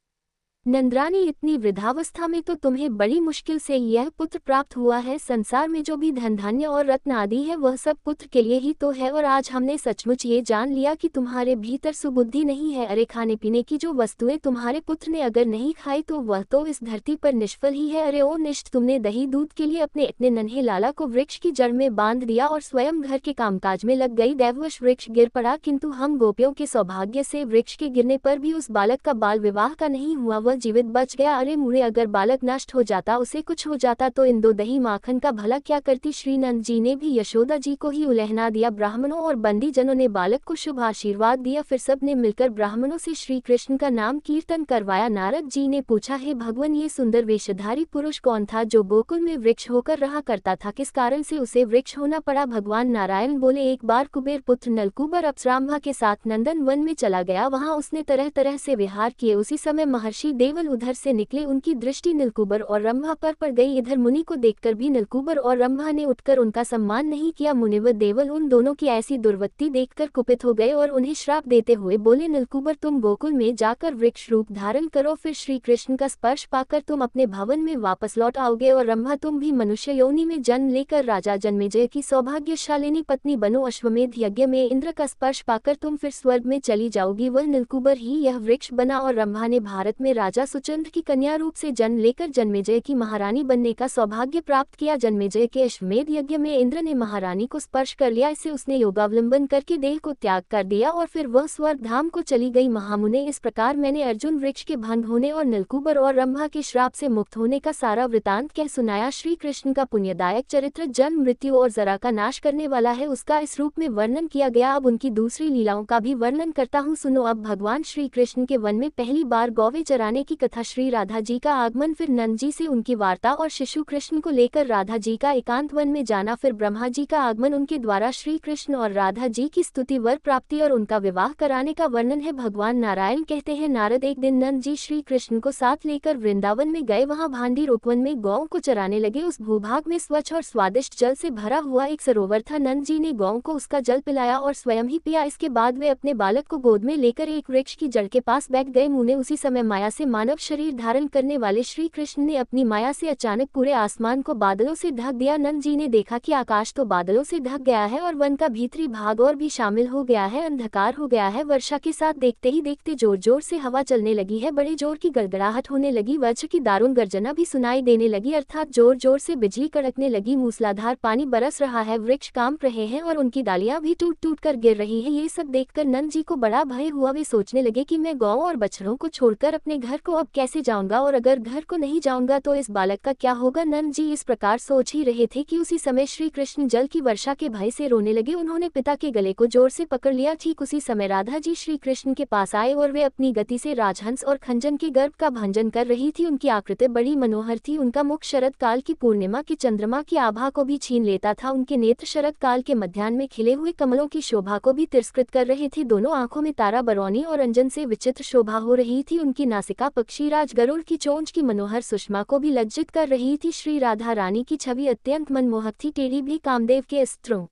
नंदरानी, इतनी वृद्धावस्था में तो तुम्हें बड़ी मुश्किल से यह पुत्र प्राप्त हुआ है। संसार में जो भी धन धान्य और रत्न आदि है वह सब पुत्र के लिए ही तो है, और आज हमने सचमुच ये जान लिया कि तुम्हारे भीतर सुबुद्धि नहीं है। अरे खाने पीने की जो वस्तुएं तुम्हारे पुत्र ने अगर नहीं खाई तो वह तो इस धरती पर निष्फल ही है। अरे ओ निष्ठ, तुमने दही दूध के लिए अपने इतने नन्हे लाला को वृक्ष की जड़ में बांध दिया और स्वयं घर के कामकाज में लग गई। दैववश वृक्ष गिर पड़ा, किंतु हम गोपियों के सौभाग्य से वृक्ष के गिरने पर भी उस बालक का बाल विवाह का नहीं हुआ, वह जीवित बच गया। अरे मुड़े, अगर बालक नष्ट हो जाता, उसे कुछ हो जाता तो इन दो दही माखन का भला क्या करती। श्री नंद जी ने भी यशोदा जी को ही उलहना दिया। ब्राह्मणों और बंदी जनों ने बालक को शुभ आशीर्वाद दिया। फिर सब ने मिलकर ब्राह्मणों से श्री कृष्ण का नाम कीर्तन करवाया। नारद जी ने पूछा, हे भगवान, ये सुंदर वेशधारी पुरुष कौन था जो गोकुल में वृक्ष होकर रहा करता था, किस कारण से उसे वृक्ष होना पड़ा। भगवान नारायण बोले, एक बार कुबेर पुत्र नलकूबर अप्सरांभा के साथ नंदन वन में चला गया, वहां उसने तरह तरह से विहार किए। उसी समय महर्षि देवल उधर से निकले, उनकी दृष्टि नीलकुबर और रंभा पर पड़ गई। इधर मुनि को देखकर भी नीलकुबर और रंभा ने उठकर उनका सम्मान नहीं किया। मुनिवर देवल उन दोनों की ऐसी दुर्वृत्ति देखकर कुपित हो गए और उन्हें श्राप देते हुए बोले, नीलकुबर, तुम गोकुल में जाकर वृक्ष रूप धारण करो, फिर श्री कृष्ण का स्पर्श पाकर तुम अपने भवन में वापस लौट आओगे। और रंभा, तुम भी मनुष्य योनि में जन्म लेकर राजा जन्मेजय की सौभाग्यशालिनी पत्नी बनो। अश्वमेध यज्ञ में इंद्र का स्पर्श पाकर तुम फिर स्वर्ग में चली जाओगी। वह नीलकुबर ही यह वृक्ष बना और रंभा ने भारत में राजा सुचंद्र की कन्या रूप से जन्म लेकर जन्मेजय की महारानी बनने का सौभाग्य प्राप्त किया। जन्मेजय के अश्वमेध यज्ञ में इंद्र ने महारानी को स्पर्श कर लिया, इससे उसने योगावलंबन करके देह को त्याग कर दिया और फिर वह स्वर्ग धाम को चली गई। महामुने, इस प्रकार मैंने अर्जुन वृक्ष के भंग होने और नीलकुबर और रंभा के श्राप से मुक्त होने का सारा वृतांत कह सुनाया। श्री कृष्ण का पुण्यदायक चरित्र जन्म, मृत्यु और जरा का नाश करने वाला है, उसका इस रूप में वर्णन किया गया। अब उनकी दूसरी लीलाओं का भी वर्णन करता हूँ, सुनो। अब भगवान श्री कृष्ण के वन में पहली बार गौवे चराने की कथा, श्री राधा जी का आगमन, फिर नंद जी से उनकी वार्ता और शिशु कृष्ण को लेकर राधा जी का एकांत वन में जाना, फिर ब्रह्मा जी का आगमन, उनके द्वारा श्री कृष्ण और राधा जी की स्तुति, वर प्राप्ति और उनका विवाह कराने का वर्णन है। भगवान नारायण कहते हैं, नारद, एक दिन नंद जी श्री कृष्ण को साथ लेकर वृंदावन में गए। वहां भांडी रोपवन में गौओं को चराने लगे। उस भूभाग में स्वच्छ और स्वादिष्ट जल से भरा हुआ एक सरोवर था। नंद जी ने गौओं को उसका जल पिलाया और स्वयं ही पिया। इसके बाद वे अपने बालक को गोद में लेकर एक वृक्ष की जड़ के पास बैठ गए। मुने, उसी समय माया से मानव शरीर धारण करने वाले श्री कृष्ण ने अपनी माया से अचानक पूरे आसमान को बादलों से ढक दिया। नंद जी ने देखा कि आकाश तो बादलों से ढक गया है और वन का भीतरी भाग और भी शामिल हो गया है, अंधकार हो गया है। वर्षा के साथ देखते ही देखते जोर जोर से हवा चलने लगी है, बड़े जोर की गड़गड़ाहट होने लगी, वज्र की दारुण गर्जना भी सुनाई देने लगी, अर्थात जोर जोर से बिजली कड़कने लगी, मूसलाधार पानी बरस रहा है, वृक्ष कांप रहे हैं और उनकी डालियां भी टूट टूट कर गिर रही है। ये सब देखकर नंद जी को बड़ा भय हुआ। वे सोचने लगे कि मैं गौ और बछड़ों को छोड़कर अपने घर को अब कैसे जाऊंगा, और अगर घर को नहीं जाऊंगा तो इस बालक का क्या होगा। नंद जी इस प्रकार सोच ही रहे थे कि उसी समय श्री कृष्ण जल की वर्षा के भय से रोने लगे। उन्होंने पिता के गले को जोर से पकड़ लिया। ठीक उसी समय राधा जी श्री कृष्ण के पास आए और वे अपनी गति से राजहंस और खंजन के गर्भ का भंजन कर रही थी। उनकी आकृति बड़ी मनोहर थी, उनका मुख शरद काल की पूर्णिमा के चंद्रमा की आभा को भी छीन लेता था, उनके नेत्र शरद काल के मध्याह्न में खिले हुए कमलों की शोभा को भी तिरस्कृत कर रहे थे। दोनों आंखों में तारा बरौनी और अंजन से विचित्र शोभा हो रही थी, उनकी नासिका पक्षीराज गरुड़ की चोंच की मनोहर सुषमा को भी लज्जित कर रही थी। श्री राधा रानी की छवि अत्यंत मनमोहक थी, टेढ़ी भी कामदेव के अस्त्रों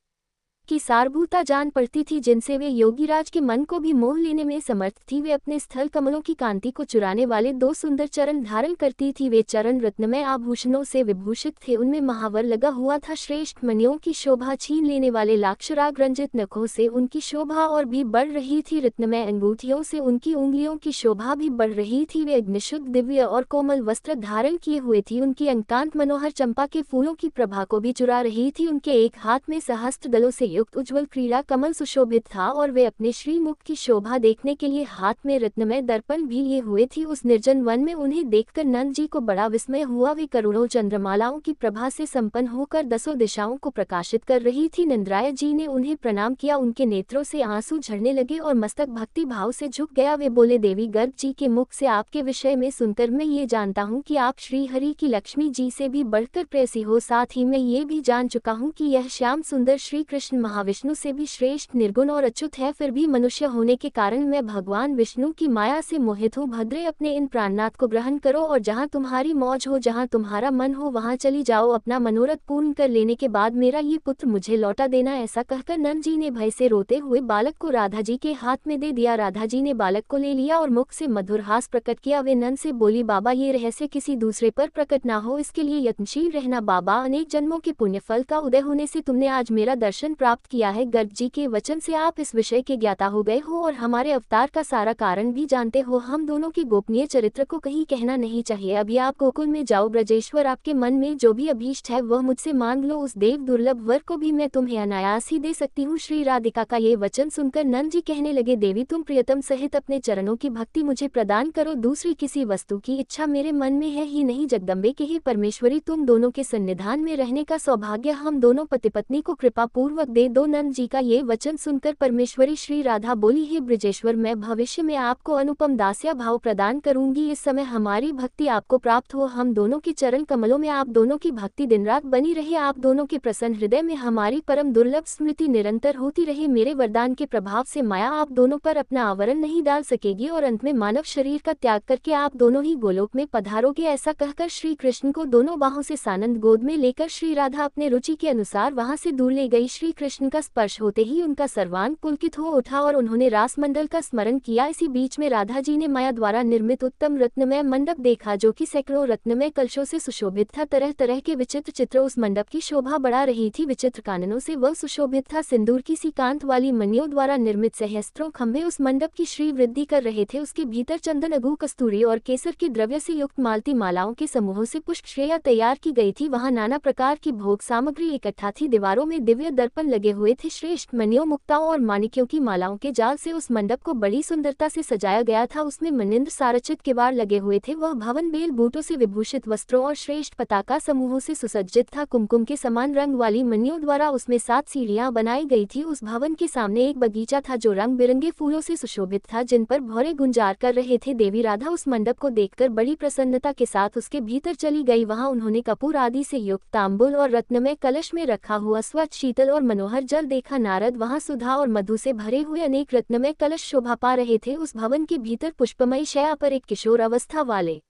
की सारभूता जान पड़ती थी, जिनसे वे योगीराज के मन को भी मोह लेने में समर्थ थी। वे अपने स्थल कमलों की कांति को चुराने वाले दो सुंदर चरण धारण करती थी। वे चरण रत्नमय आभूषणों से विभूषित थे, उनमें महावर लगा हुआ था। श्रेष्ठ मणियों की शोभा छीन लेने वाले लाक्षराग रंजित नखों से उनकी शोभा और भी बढ़ रही थी, रत्नमय अंगूठियों से उनकी उंगलियों की शोभा भी बढ़ रही थी। वे अग्निशुद्ध दिव्य और कोमल वस्त्र धारण किए हुए थी, उनकी अंकांत मनोहर चंपा के फूलों की प्रभा को भी चुरा रही थी। उनके एक हाथ में सहस्त्र दलों से युक्त उज्ज्वल क्रीड़ा कमल सुशोभित था और वे अपने श्रीमुख की शोभा देखने के लिए हाथ में रत्नमय दर्पण भी लिए हुए थी। उस निर्जन वन में उन्हें देखकर नंद जी को बड़ा विस्मय हुआ। वे करोड़ों चंद्रमालाओं की प्रभा से संपन्न होकर दसों दिशाओं को प्रकाशित कर रही थी। नंदराय जी ने उन्हें प्रणाम किया, उनके नेत्रों से आंसू झरने लगे और मस्तक भक्ति भाव से झुक गया। वे बोले, देवी गर्ग जी के मुख से आपके विषय में सुनकर मैं ये जानता हूँ कि आप श्रीहरि की लक्ष्मी जी से भी बढ़कर प्रेयसी हो, साथ ही मैं ये भी जान चुका हूँ कि यह श्याम सुंदर श्री कृष्ण महाविष्णु से भी श्रेष्ठ निर्गुण और अच्युत है। फिर भी मनुष्य होने के कारण मैं भगवान विष्णु की माया से मोहित हूँ। भद्रे, अपने इन प्राणनाथ को ग्रहण करो और जहाँ तुम्हारी मौज हो, जहाँ तुम्हारा मन हो, वहाँ चली जाओ। अपना मनोरथ पूर्ण कर लेने के बाद मेरा ये पुत्र मुझे लौटा देना। ऐसा कहकर नंद जी ने भय से रोते हुए बालक को राधा जी के हाथ में दे दिया। राधा जी ने बालक को ले लिया और मुख से मधुर हास प्रकट किया। वे नंद से बोली, बाबा, ये रहस्य किसी दूसरे पर प्रकट ना हो, इसके लिए यत्नशील रहना। बाबा, अनेक जन्मों के पुण्य फल का उदय होने से तुमने आज मेरा दर्शन प्राप्त किया है। गर्ग जी के वचन से आप इस विषय के ज्ञाता हो गए हो और हमारे अवतार का सारा कारण भी जानते हो। हम दोनों के गोपनीय चरित्र को कहीं कहना नहीं चाहिए। अभी आप गोकुल में जाओ, ब्रजेश्वर, आपके मन में जो भी अभीष्ट है वह मुझसे मांग लो। उस देव दुर्लभ वर को भी मैं तुम्हें अनायास ही दे सकती हूँ। श्री राधिका का ये वचन सुनकर नंद जी कहने लगे, देवी, तुम प्रियतम सहित अपने चरणों की भक्ति मुझे प्रदान करो। दूसरी किसी वस्तु की इच्छा मेरे मन में है ही नहीं। जगदम्बे के ही परमेश्वरी, तुम दोनों के सन्निधान में रहने का सौभाग्य हम दोनों पति पत्नी को कृपा पूर्वक दे दो। नंद जी का ये वचन सुनकर परमेश्वरी श्री राधा बोली, हे ब्रजेश्वर, मैं भविष्य में आपको अनुपम दास्या भाव प्रदान करूंगी। इस समय हमारी भक्ति आपको प्राप्त हो। हम दोनों के चरण कमलों में आप दोनों की भक्ति दिन रात बनी रहे। आप दोनों के प्रसन्न हृदय में हमारी परम दुर्लभ स्मृति निरंतर होती रहे। मेरे वरदान के प्रभाव से माया आप दोनों पर अपना आवरण नहीं डाल सकेगी और अंत में मानव शरीर का त्याग करके आप दोनों ही गोलोक में पधारोगे। ऐसा कहकर श्री कृष्ण को दोनों बाहों से सानंद गोद में लेकर श्री राधा अपने रुचि के अनुसार वहां से दूर ले गई। श्री कृष्ण का स्पर्श होते ही उनका सर्वांग पुलकित हो उठा और उन्होंने रासमंडल का स्मरण किया। इसी बीच में राधा जी ने माया द्वारा निर्मित उत्तम रत्नमय मंडप देखा, जो कि सैकड़ों रत्नमय कलशों से सुशोभित था। तरह तरह के विचित्र चित्र उस मंडप की शोभा बढ़ा रही थी। विचित्र काननों से वह सुशोभित था। सिंदूर की सी कांत वाली मणियों द्वारा निर्मित सहस्त्रों खंभे उस मंडप की श्री वृद्धि कर रहे थे। उसके भीतर चंदन, अगू, कस्तूरी और केसर के द्रव्य से युक्त मालती मालाओं के समूहों से पुष्प श्रेया तैयार की गई थी। वहां नाना प्रकार की भोग सामग्री इकट्ठा थी। दीवारों में दिव्य दर्पण लगे हुए थे। श्रेष्ठ मणियों, मुक्ताओं और माणिक्यों की मालाओं के जाल से उस मंडप को बड़ी सुंदरता से सजाया गया था। उसमें मनिंद्र सारचित किवाड़ लगे हुए थे। वह भवन बेल बूटों से विभूषित वस्त्रों और श्रेष्ठ पताका समूहों से सुसज्जित था। कुमकुम के समान रंग वाली मणियों द्वारा उसमें 7 सीढ़ियां बनाई गई थी। उस भवन के सामने एक बगीचा था जो रंग बिरंगे फूलों से सुशोभित था, जिन पर भौरे गुंजार कर रहे थे। देवी राधा उस मंडप को देखकर बड़ी प्रसन्नता के साथ उसके भीतर चली गई। वहां उन्होंने कपूर आदि से युक्त तांबुल और रत्नमय कलश में रखा हुआ स्वच्छ, शीतल और मनोहर जल देखा। नारद वहां सुधा और मधु से भरे हुए अनेक रत्नमय कलश शोभा पा रहे थे। उस भवन के भीतर पुष्पमयी शैया पर एक किशोर अवस्था वाले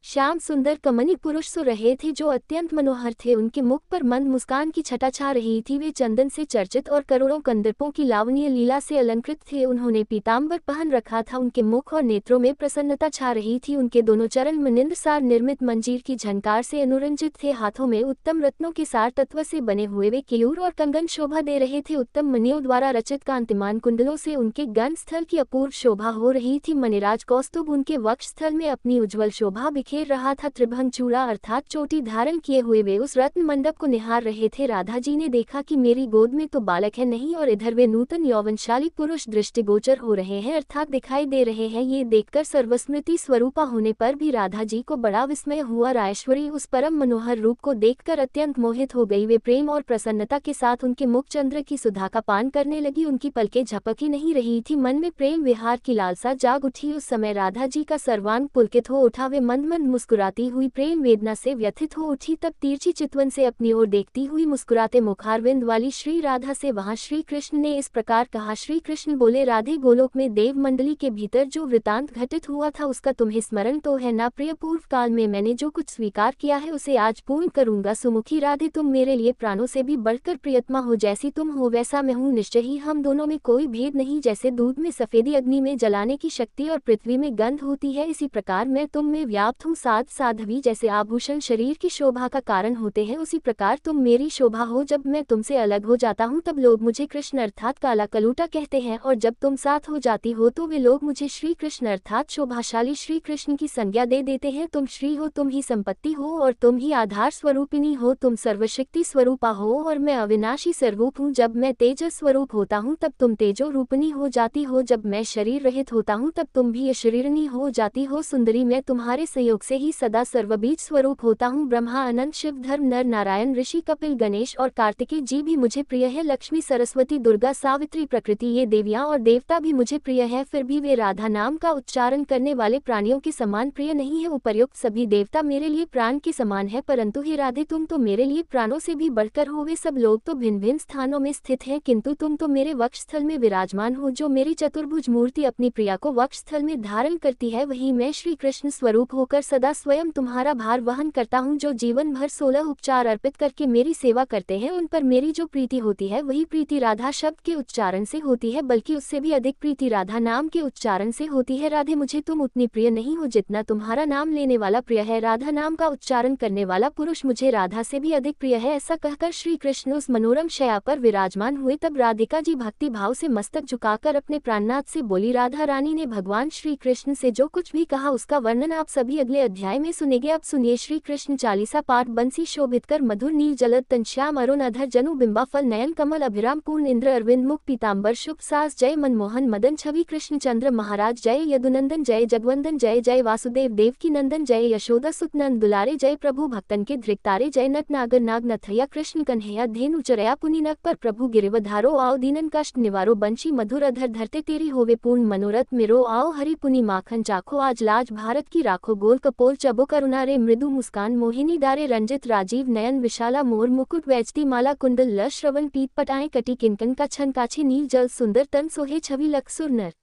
श्याम सुंदर कमनी पुरुष सो रहे थे जो अत्यंत मनोहर थे। उनके मुख पर मंद मुस्कान की छटा छा रही थी। वे चंदन से चर्चित और करोड़ों कंदर्पों की लावण्य लीला से अलंकृत थे। उन्होंने पीताम्बर पहन रखा था। उनके मुख और नेत्रों में प्रसन्नता छा रही थी। उनके दोनों चरण मनिंद्र सार निर्मित मंजीर की झनकार से अनुरंजित थे। हाथों में उत्तम रत्नों के सार तत्व से बने हुए वे केयूर और कंगन शोभा दे रहे थे। उत्तम मणियों द्वारा रचित कांतिमान कुंडलों से उनके गंध स्थल की अपूर्व शोभा हो रही थी। मणिराज कौस्तुभ उनके वक्ष स्थल में अपनी उज्ज्वल शोभा बिखेर रहा था। त्रिभंग चूड़ा अर्थात चोटी धारण किए हुए वे उस रत्न मंडप को निहार रहे थे। राधा जी ने देखा कि मेरी गोद में तो बालक है नहीं और इधर वे नूतन यौवनशाली पुरुष दृष्टिगोचर हो रहे हैं अर्थात दिखाई दे रहे हैं। ये देखकर सर्वस्मृति स्वरूपा होने पर भी राधा जी को बड़ा विस्मय हुआ। रायश्वरी उस परम मनोहर रूप को देखकर अत्यंत मोहित हो गई। वे प्रेम और प्रसन्नता के साथ उनके मुख चंद्र की सुधा का पान करने लगी। उनकी पलकें झपक ही नहीं रही थी। मन में प्रेम विहार की लालसा जाग उठी। उस समय राधा जी का सर्वांग पुलकित हो उठा। वे मंद मंद मुस्कुराती हुई प्रेम वेदना से व्यथित हो उठी। तब तिरछी चितवन से अपनी ओर देखती हुई मुस्कुराते मुखारविंद वाली श्री राधा से वहां श्री कृष्ण ने इस प्रकार कहा। श्री कृष्ण बोले, राधे, गोलोक में देव मंडली के भीतर जो वृतांत घटित हुआ था उसका तुम्हें स्मरण तो है ना? प्रिय, पूर्व काल में मैंने जो कुछ स्वीकार किया है उसे आज पूर्ण करूंगा। सुमुखी राधे, तुम मेरे लिए प्राणों से भी बढ़कर प्रियतमा हो। जैसी तुम हो वैसा मैं हूँ। निश्चय ही हम दोनों में कोई भेद नहीं। जैसे दूध में सफेदी अग्नि में जलाने की शक्ति और पृथ्वी में गंध होती है, इसी प्रकार मैं तुम में व्याप्त हूँ। साध साध्वी जैसे आभूषण शरीर की शोभा का कारण होते हैं, उसी प्रकार तुम मेरी शोभा हो। जब मैं तुमसे अलग हो जाता हूँ तब लोग मुझे कृष्ण अर्थात काला कलूटा कहते हैं और जब तुम साथ हो जाती हो तो वे लोग मुझे श्री कृष्ण अर्थात शोभाशाली श्री कृष्ण की संज्ञा दे देते हैं। तुम श्री हो, तुम ही संपत्ति हो और तुम ही आधार स्वरूपिणी हो। तुम सर्वशक्ति स्वरूपा हो और मैं अविनाशी स्वरूप हूँ। जब मैं तेजस स्वरूप होता हूँ तब तुम तेजो रूपिणी हो जाती हो। जब मैं शरीर रहित होता हूँ तब तुम भी अशरीरिणी हो जाती हो। सुंदरी, मैं तुम्हारे संयोग से ही सदा सर्वबीज स्वरूप होता हूँ। ब्रह्मा, अनंत, शिव, धर्म, नर, नारायण, ऋषि, कपिल, गणेश और कार्तिकेय जी भी मुझे प्रिय है। लक्ष्मी, सरस्वती, दुर्गा, सावित्री, प्रकृति, ये देवियाँ और देवता भी मुझे प्रिय है। फिर भी वे राधा नाम का उच्चारण करने वाले प्राणियों के समान प्रिय नहीं है। उपर्युक्त सभी देवता मेरे लिए प्राण के समान है, परंतु हे राधे, तुम तो मेरे लिए प्राणों से भी बढ़कर हो। वे सब लोग तो भिन्न भिन्न स्थानों में स्थित हैं, किंतु तुम तो मेरे वक्ष स्थल में विराजमान हो। जो मेरी चतुर्भुज मूर्ति अपनी प्रिया को वक्ष स्थल में धारण करती है, वही मैं श्री कृष्ण स्वरूप होकर सदा स्वयं तुम्हारा भार वहन करता हूँ। जो जीवन भर 16 उपचार अर्पित करके मेरी सेवा करते हैं, उन पर मेरी जो प्रीति होती है वही प्रीति राधा शब्द के उच्चारण से होती है, बल्कि उससे भी अधिक प्रीति राधा नाम के उच्चारण से होती है। राधे, मुझे तुम उतनी प्रिय नहीं हो जितना तुम्हारा नाम लेने वाला प्रिय है। राधा नाम का उच्चारण करने वाला पुरुष मुझे राधा से भी अधिक प्रिय है। ऐसा कहकर श्री कृष्ण उस मनोरम शया पर विराजमान हुए। तब राधिका जी भक्ति भाव से मस्तक झुकाकर अपने प्राणनाथ से बोली। राधा रानी ने भगवान श्री कृष्ण से जो कुछ भी कहा उसका वर्णन आप सभी अगले अध्याय में सुनेंगे। अब सुनिए श्री कृष्ण चालीसा पाठ। बंसी शोभित कर मधुर नील जलद तनश्याम अरुण अधर जनु बिंबा फल नयन कमल अभिराम पूर्ण इंद्र अरविंद मुख पीताम्बर शुभ सास जय मनमोहन मदन छवि कृष्ण चंद्र महाराज जय यदुनंदन जय जगवंदन जय जय वासुदेव देवकी नंदन जय यशोदा सुत नंद दुलारे जय प्रभु भक्तन के धृक्तारे जय नट नागर नाग नथया कृष्ण कन्हैया धेनु चरया पुनि नक पर प्रभु गिरिवधारो आओ दीनन कष्ट निवारो बंशी मधुर अधर धरते तेरी होवे पूर्ण मनोरथ मेरो आओ हरि पुनि माखन चाखो आज लाज भारत की राखो गोल कपोल चबो करुणारे मृदु मुस्कान मोहिनी डारे रंजित राजीव नयन विशाला मोर मुकुट वैजती माला कुंडल ल श्रवण पीत पटाएं कटी किंकन का छन काछे नील जल सुंदर तन सोहे छवि लक्सुर नर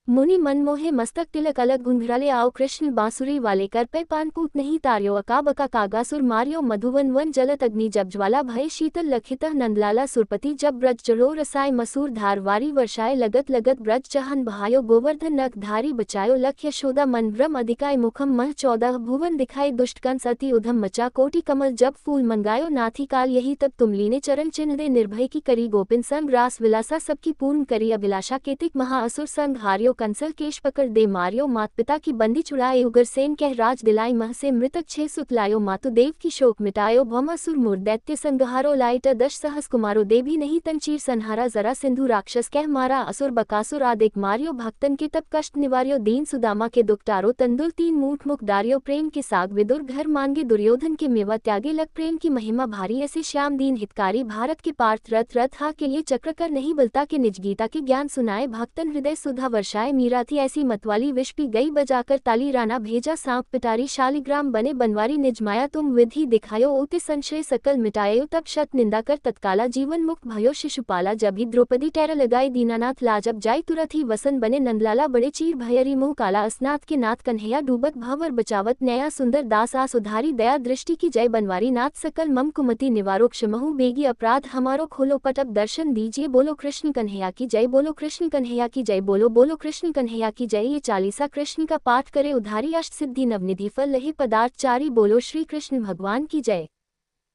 मुनि मन मोहे मस्तक तिलक अलग घुंघराले आओ कृष्ण बांसुरी वाले कर पे पान पूत नहीं तार्यो अका बका कागासुर मार्यो मधुवन वन जलत अग्नि जब ज्वाला भय शीतल लखितः नंदलाला सुरपति जब ब्रज जलो रसाय मसूर धारवारी वर्षाए लगत लगत ब्रज चहन बहायो गोवर्धन नख धारी बचायो लख यशोदा मन भ्रम अधिकाय मुखम मह 14 भुवन दिखाई दुष्टकन सती उधम मचा कोटि कमल जब फूल मंगायो नाथी काल यही तब तुम लीने चरण चिन्ह दे निर्भय की करी गोपिन संग रास विलासा सबकी पूर्ण करी अभिलाषा केतिक महाअसुर संग हारियो कंसल केश पकड़ दे मारियो मात पिता की बंदी छुड़ाए उग्रसेन कह राज दिलाई मह से मृतक 6 सुत लायो मातु देव की शोक मिटायो भौमासुर मूर दैत्य संगहारो लाइट 10 सहस कुमारो देवी नहीं तंचीर संहारा जरा सिंधु राक्षस कह मारा असुर बकासुर आदिक मारियो भक्तन के तब कष्ट निवारियो दीन सुदामा के दुख टारो तंदुल 3 मूठ मुख दारियो प्रेम के साग विदुर घर मांगे दुर्योधन के मेवा त्यागे लग प्रेम की महिमा भारी ऐसे श्याम दीन हितकारी भारत के पार्थ रथ रथ हा के लिए चक्र कर नहीं बलता के निज गीता के ज्ञान सुनाए भक्तन हृदय सुधा वर्षाए गाय मीरा थी ऐसी मतवाली विष पी गई बजाकर ताली राणा भेजा सांप पिटारी शालिग्राम बने बनवारी निजमाया तुम विधि दिखायो ओति संशय सकल मिटायो तब शत निंदा कर तत्काला जीवन मुक्त भयो शिशुपाला जब ही द्रौपदी टेर लगाई दीनानाथ लाजब जाय तुरंत ही वसन बने नंदलाला बड़े चीर भयरी मुँह काला अस्नाथ के नाथ कन्हैया डूबत भंवर बचावत नया सुंदर दास आस उधारी दया दृष्टि की जय बनवारी नाथ सकल मम कुमति निवारो क्षमहु बेगी अपराध हमारो खोलो पटब दर्शन दीजिए बोलो कृष्ण कन्हैया की जय बोलो कृष्ण कन्हैया की जय बोलो कृष्ण कन्हैया की जय। ये चालीसा कृष्ण का पाठ करे उधारी अष्ट सिद्धि नवनिधि फल लहे पदार्थ चारी बोलो श्री कृष्ण भगवान की जय।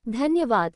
धन्यवाद।